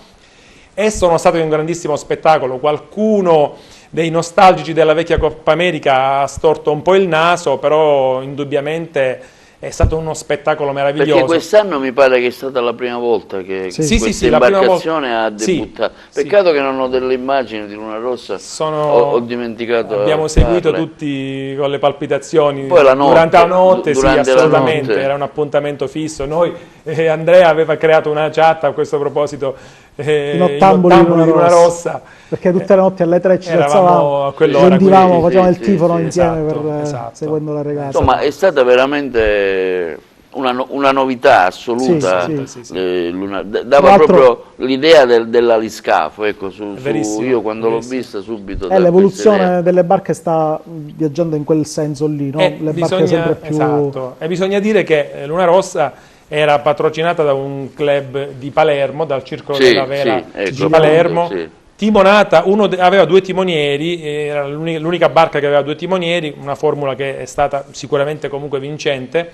e sono state un grandissimo spettacolo. Qualcuno dei nostalgici della vecchia Coppa America ha storto un po' il naso, però indubbiamente è stato uno spettacolo meraviglioso. Perché quest'anno mi pare che è stata la prima volta che questa imbarcazione ha debuttato. Peccato che non ho delle immagini di Luna Rossa, ho dimenticato. Abbiamo seguito tutti con le palpitazioni. Poi la notte, durante la notte, durante sì, assolutamente, era un appuntamento fisso. Andrea aveva creato una chat a questo proposito in ottamboli di Luna Rossa. Perché tutte le notti alle 3 ci Eravamo a quell'ora, sentivamo, quindi, facevamo il tifo sì, insieme esatto. seguendo la regata. Insomma, è stata veramente una novità assoluta. Sì. Dava proprio l'idea dell'aliscafo, ecco, io quando l'ho verissimo. vista subito. L'evoluzione delle barche sta viaggiando in quel senso lì, no? Le barche sempre più... Esatto, e bisogna dire che Luna Rossa era patrocinata da un club di Palermo, dal Circolo della Vela di Palermo, timonata, aveva 2 timonieri, era l'unica barca che aveva 2 timonieri, una formula che è stata sicuramente comunque vincente,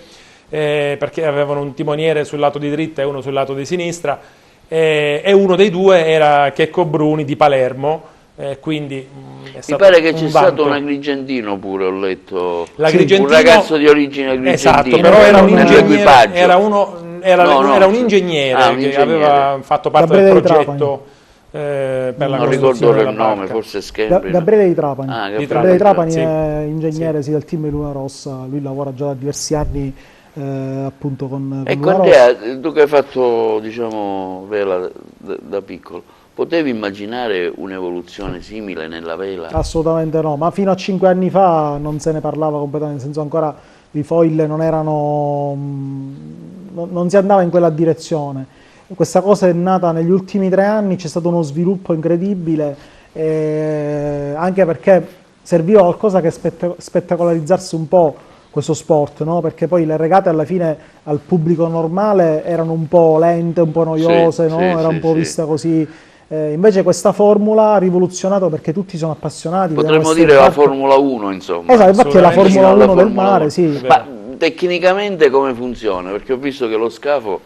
perché avevano un timoniere sul lato di dritta e uno sul lato di sinistra, e uno dei 2 era Checco Bruni di Palermo, quindi mi pare che c'è stato un agrigentino pure, ho letto, un ragazzo di origine agrigentina. Esatto, però era un ingegnere, era un ingegnere che aveva fatto parte del progetto per la non ricordo il nome, forse Schembri. Gabriele Di Trapani. Gabriele Di Trapani è ingegnere del team di Luna Rossa, lui lavora già da diversi anni appunto con Luna Rossa. Tu che hai fatto, diciamo, vela da piccolo, potevi immaginare un'evoluzione simile nella vela? Assolutamente no, ma fino a 5 anni fa non se ne parlava completamente, nel senso ancora i foil non si andava in quella direzione. Questa cosa è nata negli ultimi 3 anni, c'è stato uno sviluppo incredibile, anche perché serviva qualcosa che spettacolarizzasse un po' questo sport, no? Perché poi le regate alla fine al pubblico normale erano un po' lente, un po' noiose, no? Era un po' vista così. Invece questa formula ha rivoluzionato perché tutti sono appassionati. Potremmo dire la Formula 1, insomma. Esatto, infatti è la Formula 1 del mare, sì. Ma tecnicamente come funziona? Perché ho visto che lo scafo,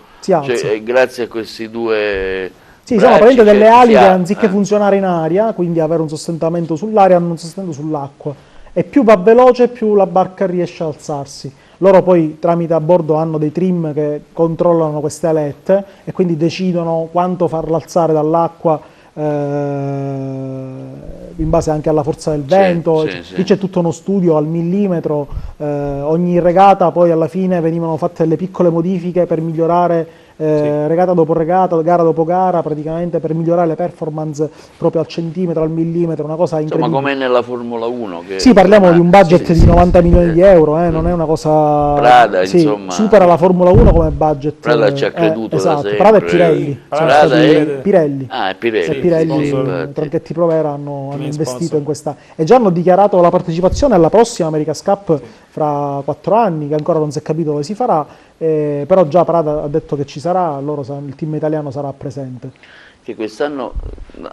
grazie a questi 2... Sì, sono praticamente delle ali che anziché funzionare in aria, quindi avere un sostentamento sull'aria, hanno un sostentamento sull'acqua. E più va veloce, più la barca riesce a alzarsi. Loro poi tramite a bordo hanno dei trim che controllano queste alette e quindi decidono quanto farla alzare dall'acqua in base anche alla forza del vento. Lì c'è tutto uno studio al millimetro, ogni regata poi alla fine venivano fatte delle piccole modifiche per migliorare regata dopo regata, gara dopo gara, praticamente per migliorare le performance proprio al centimetro, al millimetro, una cosa incredibile. Insomma, come nella Formula 1. Sì, parliamo di un budget di 90 milioni di euro, non è una cosa... Prada, insomma... supera la Formula 1 come budget. Prada ci ha creduto da sempre. Prada e Pirelli. Pirelli. Ah, è Pirelli. E Pirelli, Tronchetti Provera hanno investito in questa... E già hanno dichiarato la partecipazione alla prossima America's Cup fra 4 anni, che ancora non si è capito dove si farà. Però già Prada ha detto che ci sarà, il team italiano sarà presente. Che quest'anno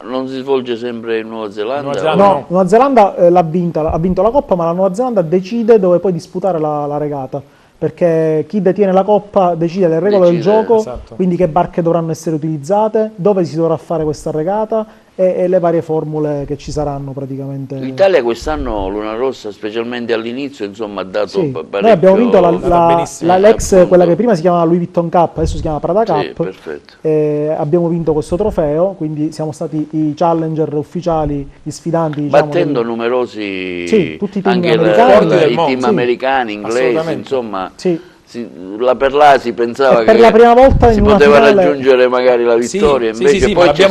non si svolge sempre in Nuova Zelanda? No, Nuova Zelanda ha vinto la Coppa, ma la Nuova Zelanda decide dove poi disputare la regata, perché chi detiene la Coppa decide le regole del gioco, quindi che barche dovranno essere utilizzate, dove si dovrà fare questa regata e le varie formule che ci saranno praticamente. L'Italia quest'anno, Luna Rossa, specialmente all'inizio, insomma, ha dato parecchio. Noi abbiamo vinto l'Alex, quella che prima si chiamava Louis Vuitton Cup, adesso si chiama Prada Cup. Abbiamo vinto questo trofeo, quindi siamo stati i challenger ufficiali, gli sfidanti. Diciamo, battendo numerosi tutti i team anche americani, i team americani, inglesi, insomma. Sì. Per là si pensava per la prima volta si poteva raggiungere magari la vittoria, invece poi c'è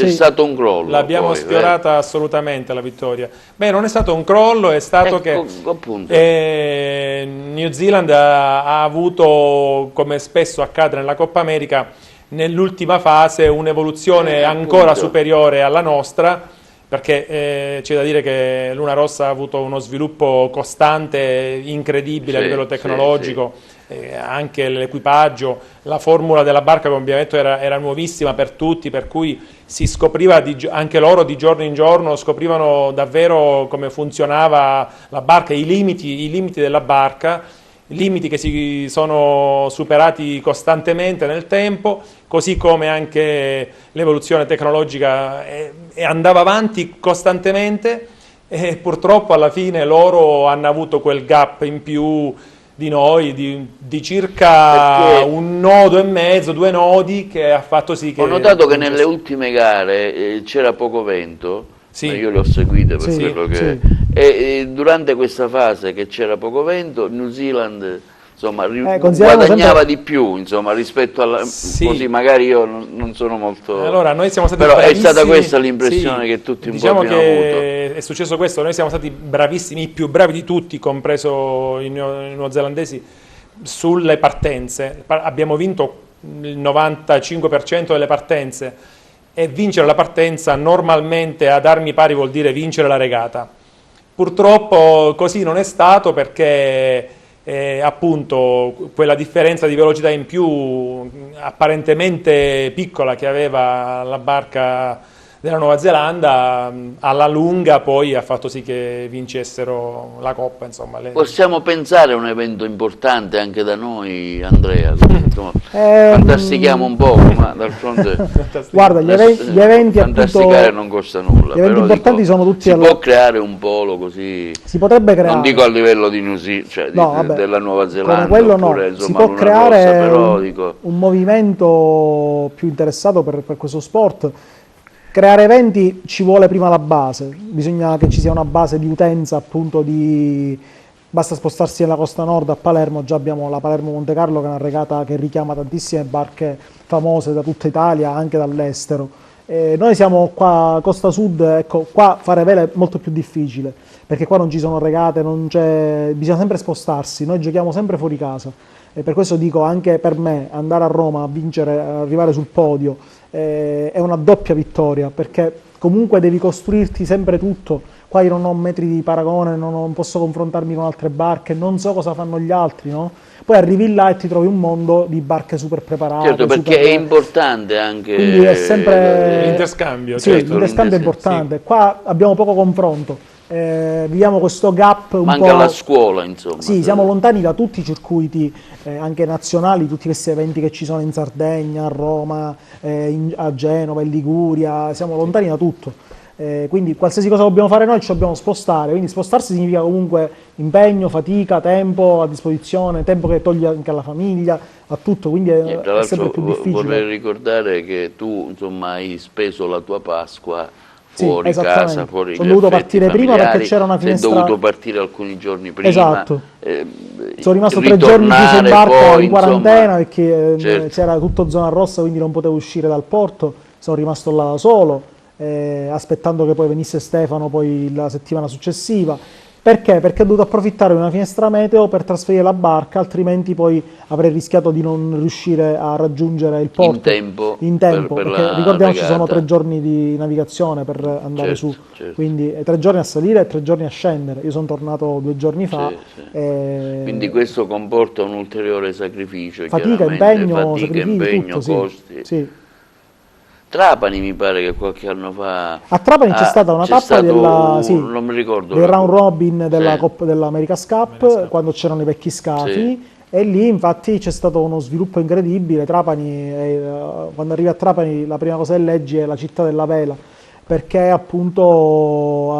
stato un crollo. L'abbiamo sfiorata assolutamente la vittoria. Beh, non è stato un crollo, è stato che New Zealand ha avuto, come spesso accade nella Coppa America, nell'ultima fase un'evoluzione ancora superiore alla nostra, perché c'è da dire che Luna Rossa ha avuto uno sviluppo costante, incredibile a livello tecnologico, anche l'equipaggio, la formula della barca, come abbiamo detto, era nuovissima per tutti, per cui si scopriva, anche loro di giorno in giorno scoprivano davvero come funzionava la barca, i limiti della barca, limiti che si sono superati costantemente nel tempo, così come anche l'evoluzione tecnologica andava avanti costantemente, e purtroppo alla fine loro hanno avuto quel gap in più di noi, di circa un nodo e mezzo, 2 nodi, che ha fatto sì che... Ho notato che nelle ultime gare c'era poco vento. Io le ho seguite per quello che... E durante questa fase che c'era poco vento, New Zealand insomma, consideriamo guadagnava sempre... di più, insomma, rispetto alla... Sì. Così magari io non sono molto... Allora, noi siamo stati Però bravissimi. è stata questa l'impressione Sì, che tutti un diciamo po' abbiamo avuto. che è successo questo, noi siamo stati bravissimi, i più bravi di tutti, compreso i neozelandesi, sulle partenze. Abbiamo vinto il 95% delle partenze, e vincere la partenza normalmente ad armi pari vuol dire vincere la regata. Purtroppo così non è stato, perché appunto quella differenza di velocità in più apparentemente piccola che aveva la barca della Nuova Zelanda alla lunga poi ha fatto sì che vincessero la Coppa, insomma. Possiamo pensare a un evento importante anche da noi, Andrea, insomma, fantastichiamo un po', ma d'altronde Guarda, gli eventi fantasticare appunto, non costa nulla, gli eventi però importanti sono tutti si può creare un polo così, si potrebbe creare, non dico a livello di New Zealand, cioè vabbè, della Nuova Zelanda, come quello oppure, no, si insomma, può Luna creare Rossa, però dico... un movimento più interessato per questo sport. Creare eventi ci vuole prima la base, bisogna che ci sia una base di utenza, appunto, basta spostarsi nella costa nord a Palermo, già abbiamo la Palermo-Monte Carlo, che è una regata che richiama tantissime barche famose da tutta Italia, anche dall'estero. Noi siamo qua costa sud, ecco, qua fare vela è molto più difficile, perché qua non ci sono regate, bisogna sempre spostarsi, noi giochiamo sempre fuori casa. E per questo dico, anche per me, andare a Roma a vincere, arrivare sul podio, è una doppia vittoria, perché comunque devi costruirti sempre tutto. Qua io non ho metri di paragone, non posso confrontarmi con altre barche, non so cosa fanno gli altri, no? Poi arrivi là e ti trovi un mondo di barche super preparate. Certo, perché è importante anche... Quindi è sempre... l'interscambio. Sì, certo, l'interscambio è importante. Sì. Qua abbiamo poco confronto. Viviamo questo gap un Manca po'... la scuola, insomma. Sì, siamo lontani da tutti i circuiti, anche nazionali, tutti questi eventi che ci sono in Sardegna, a Roma, a Genova, in Liguria, siamo lontani da tutto. Quindi qualsiasi cosa dobbiamo fare noi ci dobbiamo spostare, quindi spostarsi significa comunque impegno, fatica, tempo a disposizione, tempo che togli anche alla famiglia, a tutto, quindi è sempre più difficile. Vorrei ricordare che tu, insomma, hai speso la tua Pasqua Sì, fuori casa, fuori sono dovuto partire prima perché c'era una finestra. Sei dovuto partire alcuni giorni prima. Esatto. Sono rimasto 3 giorni chiuso in barca poi, in quarantena, insomma, perché certo, c'era tutto zona rossa, quindi non potevo uscire dal porto. Sono rimasto là da solo, aspettando che poi venisse Stefano poi la settimana successiva. Perché? Perché ho dovuto approfittare di una finestra meteo per trasferire la barca, altrimenti poi avrei rischiato di non riuscire a raggiungere il porto in tempo per perché la ricordiamoci ci sono regata. 3 giorni di navigazione per andare Certo, su, certo. quindi 3 giorni a salire e 3 giorni a scendere. Io sono tornato 2 giorni fa. Sì, sì. Quindi questo comporta un ulteriore sacrificio, Fatica, chiaramente, impegno, fatica, sacrifici, impegno, tutto, sì. costi. Sì. Trapani mi pare che qualche anno fa... A Trapani c'è stata una tappa non mi ricordo, del round robin della sì, Coppa dell'America's Cup, quando c'erano i vecchi scafi, sì, e lì infatti c'è stato uno sviluppo incredibile. Trapani, quando arrivi a Trapani la prima cosa che leggi è la città della vela, perché appunto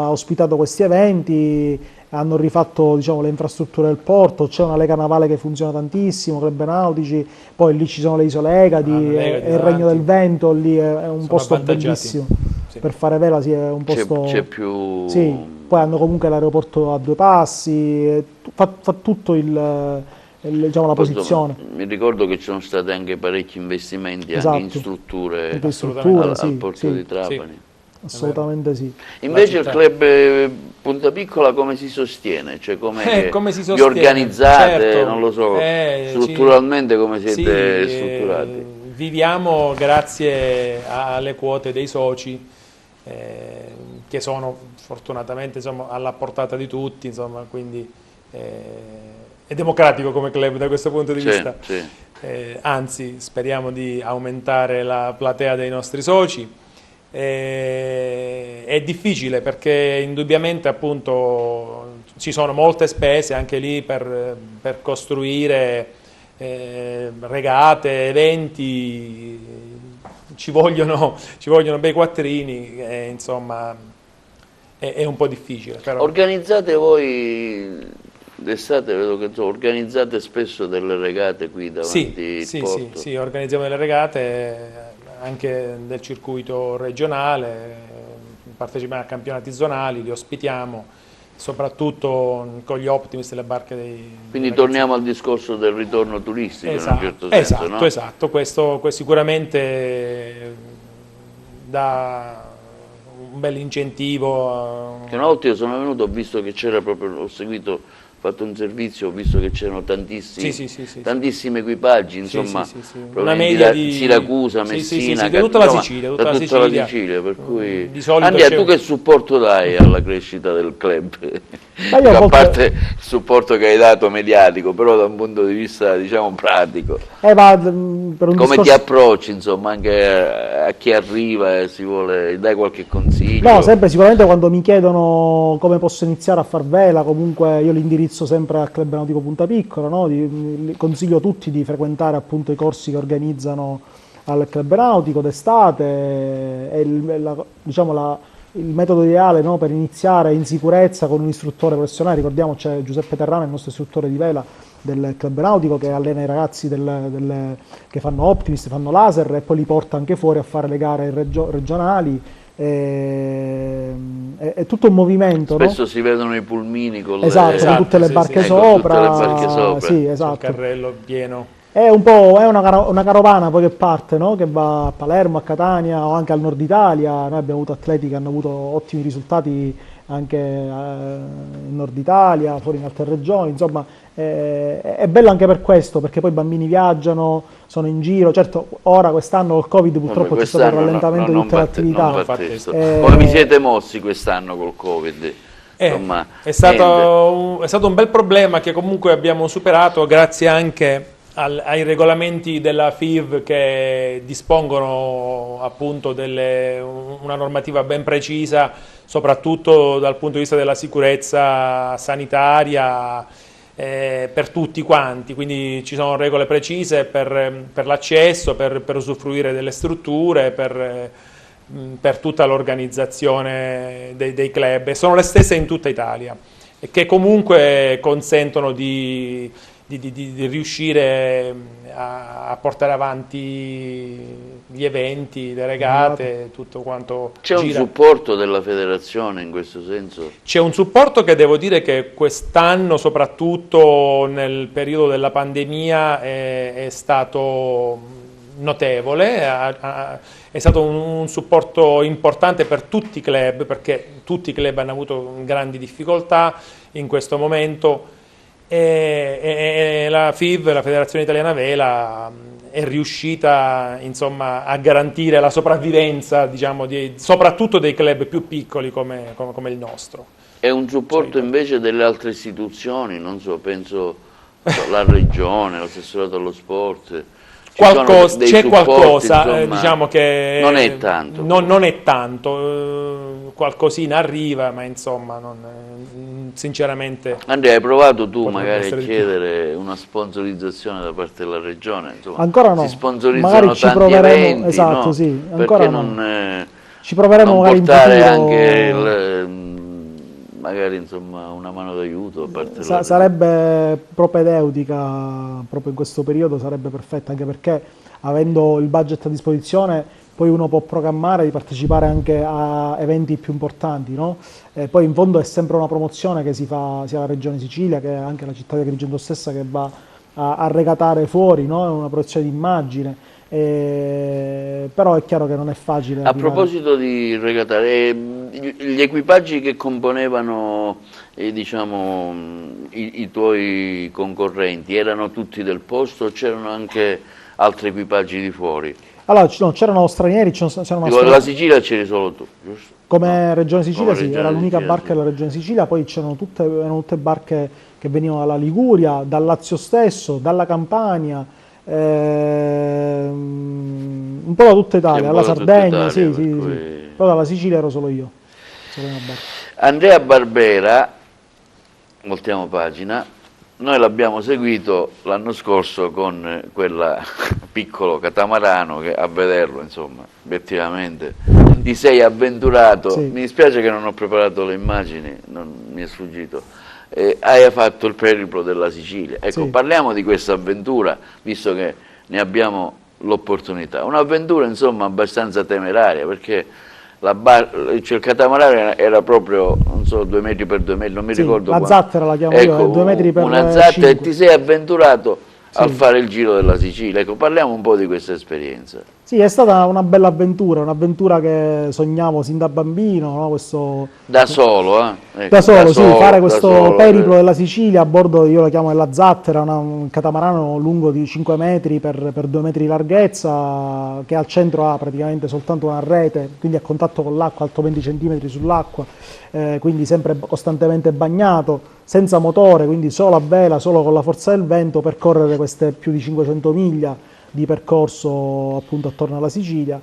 ha ospitato questi eventi, hanno rifatto, diciamo, le infrastrutture del porto, c'è una lega navale che funziona tantissimo, club nautici, poi lì ci sono le isole Egadi, è il Regno del Vento, lì è un posto bellissimo. Sì. Per fare vela sì, è un posto... C'è più... Sì, poi hanno comunque l'aeroporto a 2 passi, fa tutto diciamo, la posizione. Mi ricordo che ci sono stati anche parecchi investimenti, Esatto, anche in strutture, infrastrutture, al porto di Trapani. Assolutamente sì. Invece il club Punta Piccola come si sostiene? Cioè come si vi sostiene? organizzate, Certo. Non lo so, strutturalmente come siete sì, strutturati? Viviamo grazie alle quote dei soci, che sono fortunatamente, insomma, alla portata di tutti, insomma, quindi è democratico come club da questo punto di vista. Sì. Anzi, speriamo di aumentare la platea dei nostri soci. È difficile perché indubbiamente, appunto, ci sono molte spese anche lì per costruire regate, eventi, ci vogliono bei quattrini, insomma è un po' difficile. Però. Organizzate voi d'estate, vedo che organizzate spesso delle regate qui davanti il porto? Sì, organizziamo delle regate anche del circuito regionale, partecipiamo a campionati zonali, li ospitiamo, soprattutto con gli Optimist e le barche Quindi torniamo al discorso del ritorno turistico, in un certo senso, esatto, no? esatto. Questo sicuramente dà un bel incentivo. Che una volta io sono venuto, ho visto che c'era proprio, ho seguito, ho fatto un servizio, ho visto che c'erano tantissimi equipaggi, insomma, Una provenienti media da di Siracusa, Messina, da tutta la insomma, Sicilia, da tutta la Sicilia, per cui... Di solito Andrea, tu che supporto dai alla crescita del club? Ma io a A volte- parte il supporto che hai dato mediatico, però da un punto di vista, diciamo, pratico. per un Come discorso... ti approcci, insomma, anche a chi arriva e si vuole, dai qualche consiglio? No, sempre sicuramente quando mi chiedono come posso iniziare a far vela, comunque io li indirizzo sempre al Club Nautico Punta Piccola, no? Consiglio a tutti di frequentare appunto i corsi che organizzano al Club Nautico d'estate, è il metodo ideale, no, per iniziare in sicurezza con un istruttore professionale. Ricordiamo c'è Giuseppe Terrana, il nostro istruttore di vela del Club Nautico, che allena i ragazzi che fanno Optimist, fanno laser, e poi li porta anche fuori a fare le gare regionali. È tutto un movimento, no? Spesso si vedono i pulmini con le, Esatto, con tutte le barche sì, sopra. con tutte le barche sopra. Sì, Il esatto. carrello pieno. È una carovana poi che parte, no? Che va a Palermo, a Catania o anche al nord Italia. Noi abbiamo avuto atleti che hanno avuto ottimi risultati anche in nord Italia, fuori in altre regioni. Insomma, è bello anche per questo, perché poi i bambini viaggiano, sono in giro. Certo, ora quest'anno col Covid purtroppo c'è stato un rallentamento di tutte le attività. Come vi siete mossi quest'anno col Covid? Insomma, è stato un bel problema che comunque abbiamo superato grazie anche ai regolamenti della FIV, che dispongono appunto una normativa ben precisa, soprattutto dal punto di vista della sicurezza sanitaria per tutti quanti. Quindi ci sono regole precise per l'accesso, per usufruire delle strutture, per tutta l'organizzazione dei club, e sono le stesse in tutta Italia, e che comunque consentono di riuscire a portare avanti gli eventi, le regate, tutto quanto c'è un gira. supporto della federazione in questo senso? C'è un supporto che devo dire che quest'anno, soprattutto nel periodo della pandemia, è stato notevole, è stato un supporto importante per tutti i club, perché tutti i club hanno avuto grandi difficoltà in questo momento, e la FIV, la Federazione Italiana Vela, è riuscita, insomma, a garantire la sopravvivenza, diciamo, soprattutto dei club più piccoli come il nostro. È un supporto invece delle altre istituzioni, non so, penso alla regione, l'assessorato allo sport. C'è qualcosa, insomma, diciamo che non è tanto. Non è tanto, qualcosina arriva, ma insomma, sinceramente... Andrea, hai provato tu potrebbe magari a essere chiedere una sponsorizzazione da parte della regione? Insomma, ancora no, si sponsorizzano magari ci tanti proveremo, eventi, esatto, no? sì, ancora Perché no. non, Ci proveremo non magari in portare futuro. anche magari, insomma, una mano d'aiuto da parte della Sarebbe propedeutica, proprio in questo periodo sarebbe perfetta, anche perché avendo il budget a disposizione poi uno può programmare di partecipare anche a eventi più importanti, no? E poi in fondo è sempre una promozione che si fa sia la Regione Sicilia che anche la città di Agrigento stessa, che va a regatare fuori, no? È una proiezione di immagine. Però è chiaro che non è facile. A proposito di regatare, gli equipaggi che componevano diciamo, i tuoi concorrenti erano tutti del posto o c'erano anche altri equipaggi di fuori? Allora, no, c'erano stranieri, La Sicilia c'eri solo tu, giusto? Come Regione Sicilia, Come sì, Regione era l'unica Sicilia, barca sì. della Regione Sicilia, poi erano tutte barche che venivano dalla Liguria, dal Lazio stesso, dalla Campania, un po' da tutta Italia, un alla po' da tutta Sardegna, Italia, sì, per sì, cui- sì. Però dalla Sicilia ero solo io. Solo una barca. Andrea Barbera, voltiamo pagina, noi l'abbiamo seguito l'anno scorso con quella piccolo catamarano che, a vederlo, insomma, obiettivamente ti sei avventurato. Sì. Mi dispiace che non ho preparato le immagini, non mi è sfuggito. Hai fatto il periplo della Sicilia. Ecco, Sì. parliamo di questa avventura, visto che ne abbiamo l'opportunità. Un'avventura, insomma, abbastanza temeraria, perché cioè il catamarano era proprio, non so, 2 metri per 2 metri, non mi Sì, ricordo la quanto. zattera la chiamo Ecco, io, è 2 metri per una zattera, e 5. ti sei avventurato al Sì. fare il giro della Sicilia. Ecco, parliamo un po' di questa esperienza. Sì, è stata una bella avventura, un'avventura che sognavo sin da bambino, no? Da solo, Ecco, Da solo, sì, fare da questo solo, periplo della Sicilia a bordo, io la chiamo della zattera, un catamarano lungo di 5 metri per 2 metri di larghezza, che al centro ha praticamente soltanto una rete, quindi a contatto con l'acqua, alto 20 centimetri sull'acqua, quindi sempre costantemente bagnato, senza motore, quindi solo a vela, solo con la forza del vento, percorrere queste più di 500 miglia di percorso appunto attorno alla Sicilia.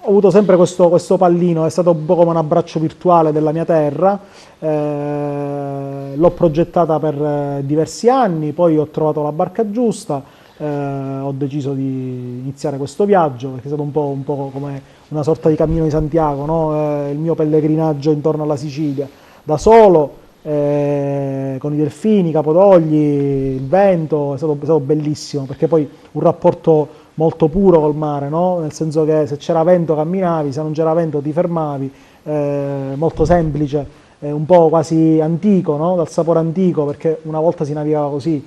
Ho avuto sempre questo pallino, è stato un po' come un abbraccio virtuale della mia terra, l'ho progettata per diversi anni, poi ho trovato la barca giusta, ho deciso di iniziare questo viaggio, perché è stato un po' come una sorta di cammino di Santiago, no? Il mio pellegrinaggio intorno alla Sicilia, da solo, con i delfini, i capodogli, il vento, è stato bellissimo, perché poi un rapporto molto puro col mare, no? Nel senso che se c'era vento camminavi, se non c'era vento ti fermavi, molto semplice, un po' quasi antico, no? Dal sapore antico, perché una volta si navigava così.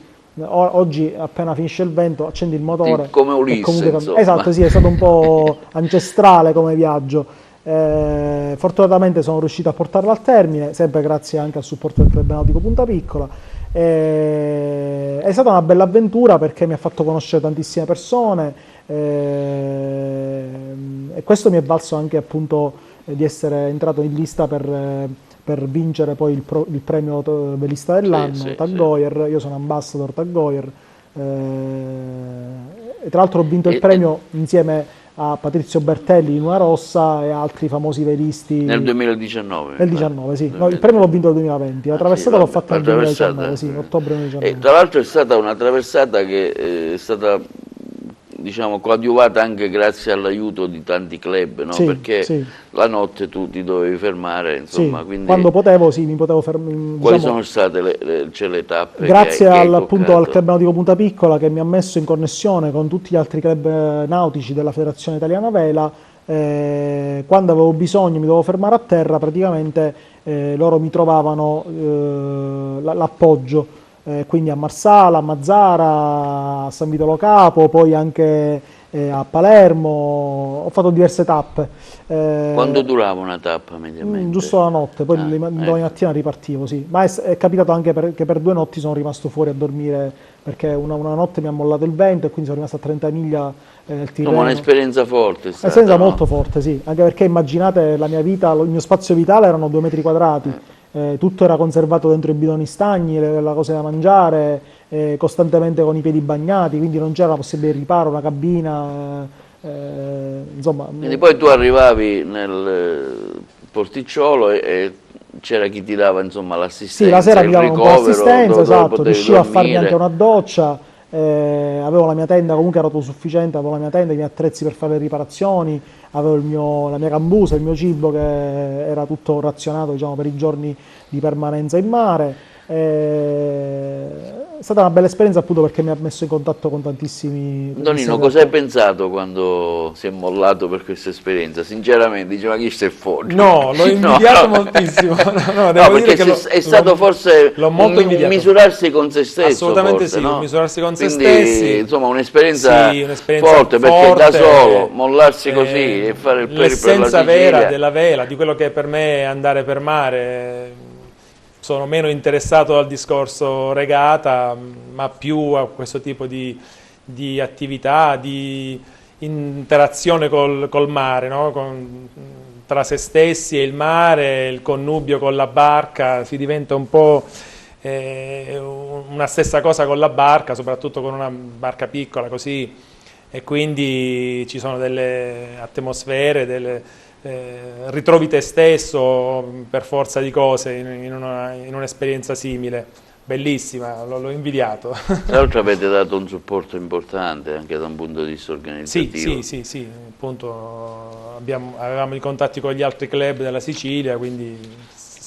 Oggi appena finisce il vento accendi il motore Come e Ulisse, comunque insomma. esatto, sì, è stato un po' ancestrale come viaggio. Fortunatamente sono riuscito a portarlo al termine, sempre grazie anche al supporto del Club Nautico Punta Piccola. È stata una bella avventura perché mi ha fatto conoscere tantissime persone, e questo mi è valso anche appunto di essere entrato in lista per vincere poi il premio velista dell'anno, Sì, Tag sì. Heuer. Io sono ambassador Tag Heuer, e tra l'altro ho vinto il E- premio insieme a Patrizio Bertelli in una rossa e altri famosi velisti Nel 2019. nel mi pare. 19, sì. No, il premio l'ho vinto nel 2020, la Ah, sì, traversata l'ho vabbè, fatta la nel traversata, 2019, sì, ottobre E 2019. tra l'altro è stata una traversata che è stata, diciamo, coadiuvata anche grazie all'aiuto di tanti club, no? Sì, Perché sì, la notte tu ti dovevi fermare, insomma, sì. quindi Quando potevo, sì, mi potevo fermare, quali diciamo, sono state le tappe grazie che hai appunto al toccato? Club Nautico Punta Piccola che mi ha messo in connessione con tutti gli altri club nautici della Federazione Italiana Vela. Quando avevo bisogno, mi dovevo fermare a terra, praticamente loro mi trovavano l'appoggio, quindi a Marsala, a Mazzara, a San Vito Lo Capo, poi anche a Palermo. Ho fatto diverse tappe. Quando durava una tappa mediamente? Giusto la notte, poi Ah, domani ecco. mattina ripartivo, sì. Ma è capitato anche che per 2 notti sono rimasto fuori a dormire perché una notte mi ha mollato il vento e quindi sono rimasto a 30 miglia nel Insomma, Tirreno. un'esperienza forte è stata, Un'esperienza no? molto forte, sì, anche perché immaginate la mia vita, il mio spazio vitale erano 2 metri quadrati, tutto era conservato dentro i bidoni stagni, la cose da mangiare, costantemente con i piedi bagnati, quindi non c'era la possibilità di riparo, una cabina, insomma. Quindi poi tu arrivavi nel porticciolo e c'era chi ti dava, insomma, Sì, la l'assistenza, sera il mi davano un po' ricovero, l'assistenza, dove esatto, potevi riuscivo a farmi anche dormire. una doccia, avevo la mia tenda, comunque era autosufficiente, avevo la mia tenda, i miei attrezzi per fare le riparazioni, avevo la mia cambusa, il mio cibo che era tutto razionato, diciamo, per i giorni di permanenza in mare. È stata una bella esperienza appunto perché mi ha messo in contatto con tantissimi Donino, cosa hai pensato quando si è mollato per questa esperienza? Sinceramente, diceva chi stai fuori? No, l'ho invidiato moltissimo. No, devo perché dire che è stato forse l'ho molto un invidiato. misurarsi con se stesso, Assolutamente forse, sì, no? un misurarsi con se Quindi, stessi. insomma, un'esperienza Sì, un'esperienza forte, perché da forte, solo mollarsi così e fare il periplo alla l'essenza vera Sicilia, della vela, di quello che per me è andare per mare. Sono meno interessato al discorso regata, ma più a questo tipo di attività, di interazione col mare, no? Tra se stessi e il mare, il connubio con la barca, si diventa un po' una stessa cosa con la barca, soprattutto con una barca piccola così, e quindi ci sono delle atmosfere, ritrovi te stesso per forza di cose in un'esperienza simile, bellissima, l'ho invidiato. tra l'altro avete dato un supporto importante anche da un punto di vista organizzativo. Sì, appunto avevamo i contatti con gli altri club della Sicilia, quindi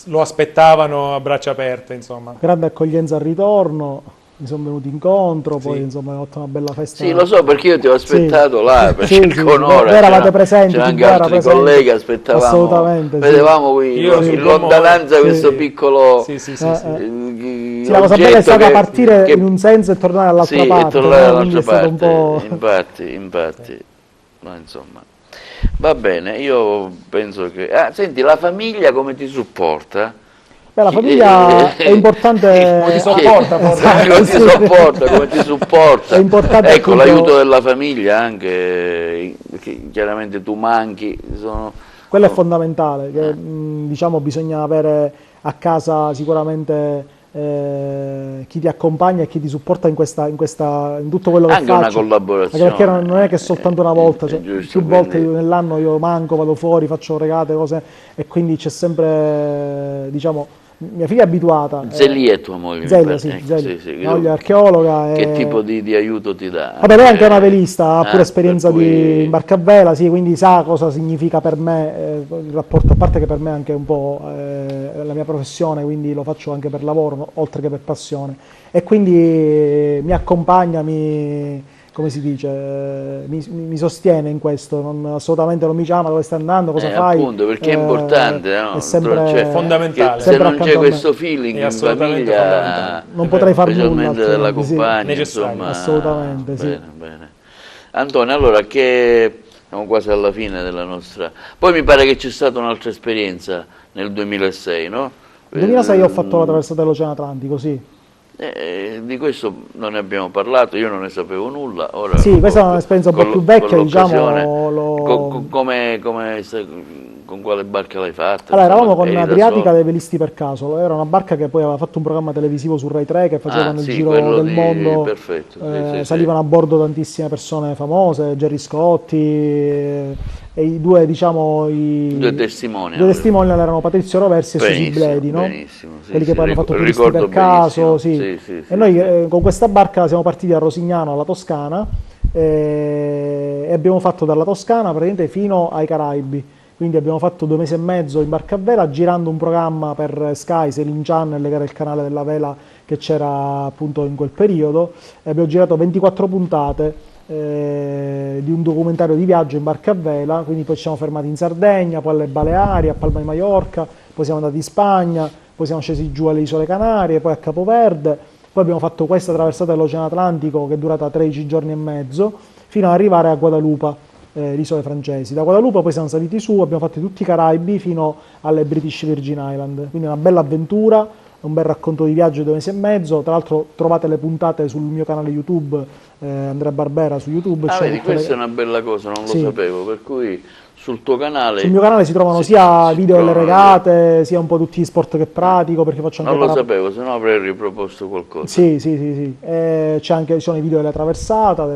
lo aspettavano a braccia aperte, insomma. Grande accoglienza al ritorno, mi sono venuti incontro, poi Sì. insomma ho fatto una bella festa. Sì, lo so perché io ti ho aspettato Sì. là, perché Sì, con sì, Ora voi eravate presenti, c'erano anche tu era altri presente. colleghi, aspettavamo, Assolutamente, sì. vedevamo qui Io in sul lontananza Sì. questo piccolo Sì, sì, sì, Eh, sì. eh. Sì, la cosa bella è stata partire in un senso e tornare all'altra sì, parte, e tornare no? Quindi dall'altra è stato un parte, po'... infatti, no, insomma. Va bene, io penso che... Ah, senti, la famiglia come ti supporta? Beh, la famiglia è importante... Come ti sopporta, forse. Come ti sopporta, come ti supporta? È importante Ecco, appunto... l'aiuto della famiglia anche, che chiaramente tu manchi, Quello è fondamentale, che, diciamo bisogna avere a casa sicuramente chi ti accompagna e chi ti supporta in tutto quello che anche una faccio. collaborazione. Anche perché non è che soltanto una volta, cioè, giusto, più volte quindi- nell'anno io manco, vado fuori, faccio regate, cose, e quindi c'è sempre, diciamo, mia figlia è abituata. Zelia è tua moglie, mi Zelia, pare. sì, Ecco, Zelia. sì, Mia moglie è archeologa. che tipo di aiuto ti dà? Vabbè, lei è anche una velista, ha pure per esperienza cui- di in barca a vela, sì, quindi sa cosa significa per me il rapporto, a parte che per me è anche un po' la mia professione, quindi lo faccio anche per lavoro, oltre che per passione. E quindi mi accompagna, come si dice, mi sostiene in questo, assolutamente non mi dice, ma dove stai andando, cosa fai? Appunto, perché è importante, no? È sempre Cioè, fondamentale. che se sempre non accanto c'è a me. questo feeling È in assolutamente famiglia, fondamentale. Non potrei far nulla, specialmente della altrimenti, sì. compagna, Necessario. insomma. Assolutamente, sì. Bene, bene. Antonio, allora siamo quasi alla fine della nostra... Poi mi pare che c'è stata un'altra esperienza nel 2006, no? Nel 2006 ho fatto la traversata dell'Oceano Atlantico, sì. Di questo non ne abbiamo parlato, io non ne sapevo nulla. Ora, Sì, questa è un'esperienza un po' più vecchia, diciamo, con quale barca l'hai fatta? Allora, Insomma, eravamo con eri da Adriatica solo? dei Velisti per caso, era una barca che poi aveva fatto un programma televisivo su Rai 3 che facevano il sì, giro quello del mondo, perfetto, sì, sì, salivano a bordo tantissime persone famose, Gerry Scotti, e i due, diciamo, Due testimoni. due testimonial erano Patrizio Roversi e Susi Benissimo, Bledi, no? benissimo, sì, Quelli che sì, poi hanno fatto Turisti ricordo per caso, benissimo, sì. sì, sì, E sì, noi sì. con questa barca siamo partiti da Rosignano alla Toscana e abbiamo fatto dalla Toscana praticamente fino ai Caraibi. Quindi abbiamo fatto 2 mesi e mezzo in barca a vela girando un programma per Sky, Sailing Channel, che era il canale della vela che c'era appunto in quel periodo, e abbiamo girato 24 puntate di un documentario di viaggio in barca a vela, quindi poi ci siamo fermati in Sardegna, poi alle Baleari, a Palma di Maiorca, poi siamo andati in Spagna, poi siamo scesi giù alle Isole Canarie, poi a Capoverde, poi abbiamo fatto questa traversata dell'Oceano Atlantico che è durata 13 giorni e mezzo, fino ad arrivare a Guadalupa, le isole francesi. Da Guadalupa poi siamo saliti su, abbiamo fatto tutti i Caraibi fino alle British Virgin Island, quindi una bella avventura, un bel racconto di viaggio di 2 mesi e mezzo. Tra l'altro trovate le puntate sul mio canale YouTube, Andrea Barbera su YouTube. Ah, c'è vedi, tutte questa è una bella cosa, non lo Sì. sapevo, per cui sul tuo canale... Sul mio canale si trovano sia video delle trovano regate, sia un po' tutti gli sport che pratico, perché faccio anche Non lo sapevo, se no avrei riproposto qualcosa. Sì, sì, sì, sì. Ci sono i video della traversata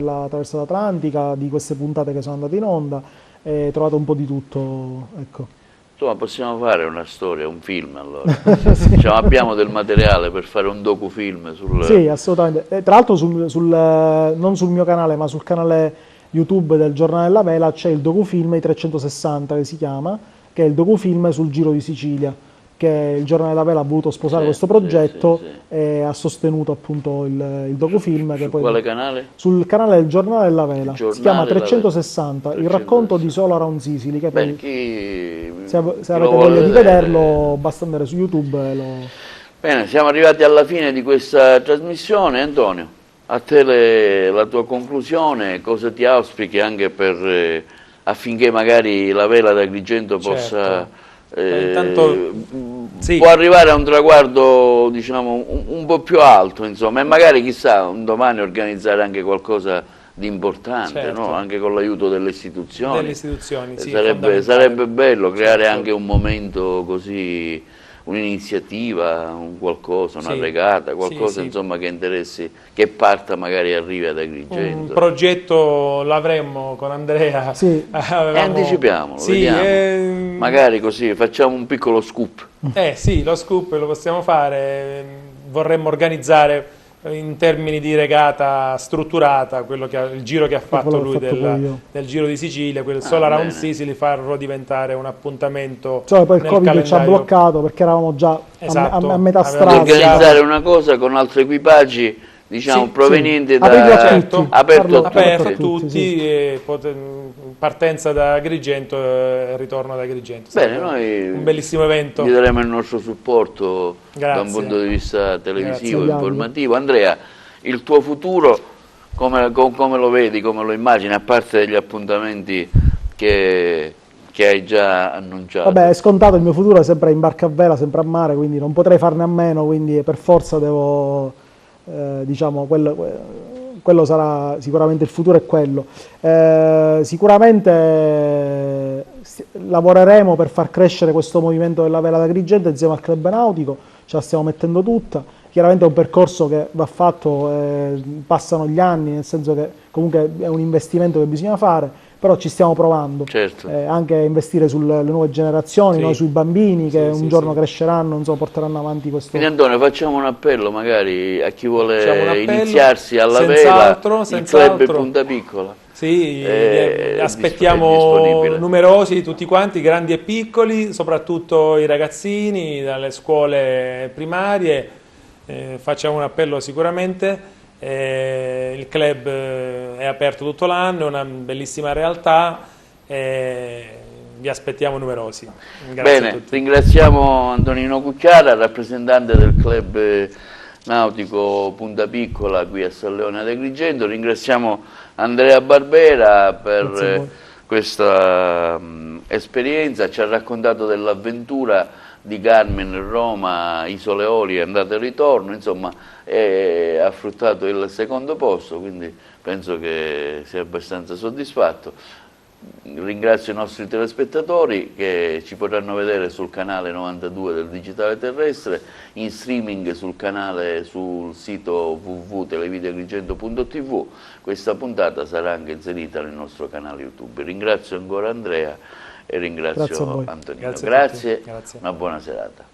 atlantica, di queste puntate che sono andate in onda, trovate un po' di tutto, ecco. Insomma, possiamo fare una storia, un film allora. Diciamo, abbiamo del materiale per fare un docufilm sul... Sì, assolutamente. Tra l'altro non sul mio canale, ma sul canale YouTube del Giornale della Vela c'è il docufilm I 360 che si chiama, che è il docufilm sul Giro di Sicilia, che il Giornale della Vela ha voluto sposare Sì, questo progetto sì, sì. e ha sostenuto appunto il docufilm. Che Su poi, quale canale? sul canale del Giornale della Vela, Giornale si chiama della Vela. 360, il racconto di Solo Around Sicily, che Bene, poi, chi se lo avete vuole voglia di vedere. vederlo, basta andare su YouTube e lo... Bene, siamo arrivati alla fine di questa trasmissione. Antonio, a te la tua conclusione, cosa ti auspichi anche per, affinché magari la vela d'Agrigento possa... Intanto, sì. Può arrivare a un traguardo, diciamo, un po' più alto, insomma, e magari chissà un domani organizzare anche qualcosa di importante, Certo. no? Anche con l'aiuto delle istituzioni. Delle istituzioni, sì, Sarebbe bello creare Certo. anche un momento così, un'iniziativa, un qualcosa, una Sì. regata, qualcosa Sì, sì. insomma che interessi, che parta magari arrivi ad Un Agrigento. progetto l'avremmo con Andrea. Sì. E anticipiamolo, Sì, vediamo. Magari così facciamo un piccolo scoop. sì, lo scoop lo possiamo fare. Vorremmo organizzare in termini di regata strutturata il giro che ha fatto quello che lui ho fatto poi io. del Giro di Sicilia, quel Solar Around bene. Sicily, farlo diventare un appuntamento Cioè, poi il nel Covid ci ha calendario. bloccato perché eravamo già Esatto. a metà Avevamo strada. Di organizzare una cosa con altri equipaggi diciamo, Sì, proveniente sì. da... Aperto a Certo. tutti. Aperto a Aperto a tutti. tutti, sì. partenza da Agrigento e ritorno ad Agrigento. Bene, Sarebbe noi un bellissimo evento. gli daremo il nostro supporto da un Grazie. punto di vista televisivo, Grazie. informativo. Andrea, il tuo futuro come lo vedi, come lo immagini, a parte degli appuntamenti che hai già annunciato? Vabbè, è scontato, il mio futuro è sempre in barca a vela, sempre a mare, quindi non potrei farne a meno, quindi per forza devo, diciamo, quello sarà sicuramente il futuro, è quello. Sicuramente lavoreremo per far crescere questo movimento della vela d'Agrigento insieme al club nautico, ce la stiamo mettendo tutta. Chiaramente è un percorso che va fatto, passano gli anni, nel senso che comunque è un investimento che bisogna fare, però ci stiamo provando, Certo. anche a investire sulle nuove generazioni, Sì. no, sui bambini che Sì, un giorno sì. cresceranno, insomma, porteranno avanti questo. Quindi Antonio, facciamo un appello magari a chi Facciamo un vuole appello, iniziarsi alla senz'altro, vela, il senz'altro. club Punta Piccola. Sì, È aspettiamo disponibile. numerosi tutti quanti, grandi e piccoli, soprattutto i ragazzini dalle scuole primarie. Facciamo un appello sicuramente. Il club è aperto tutto l'anno, è una bellissima realtà. Vi aspettiamo numerosi. Grazie a Bene, tutti. ringraziamo Antonino Cucchiara, rappresentante del club nautico Punta Piccola qui a San Leone ad Agrigento. Ringraziamo Andrea Barbera Grazie a per voi. questa esperienza, ci ha raccontato dell'avventura di Carmen, Roma, Isole Olie, andata e ritorno, insomma ha fruttato il secondo posto, quindi penso che sia abbastanza soddisfatto. Ringrazio i nostri telespettatori che ci potranno vedere sul canale 92 del Digitale Terrestre, in streaming sul sito www.televideoagrigento.tv. Questa puntata sarà anche inserita nel nostro canale YouTube. Ringrazio ancora Andrea e Grazie a ringrazio voi. Antonino. Grazie a tutti. Grazie, Grazie. una buona serata.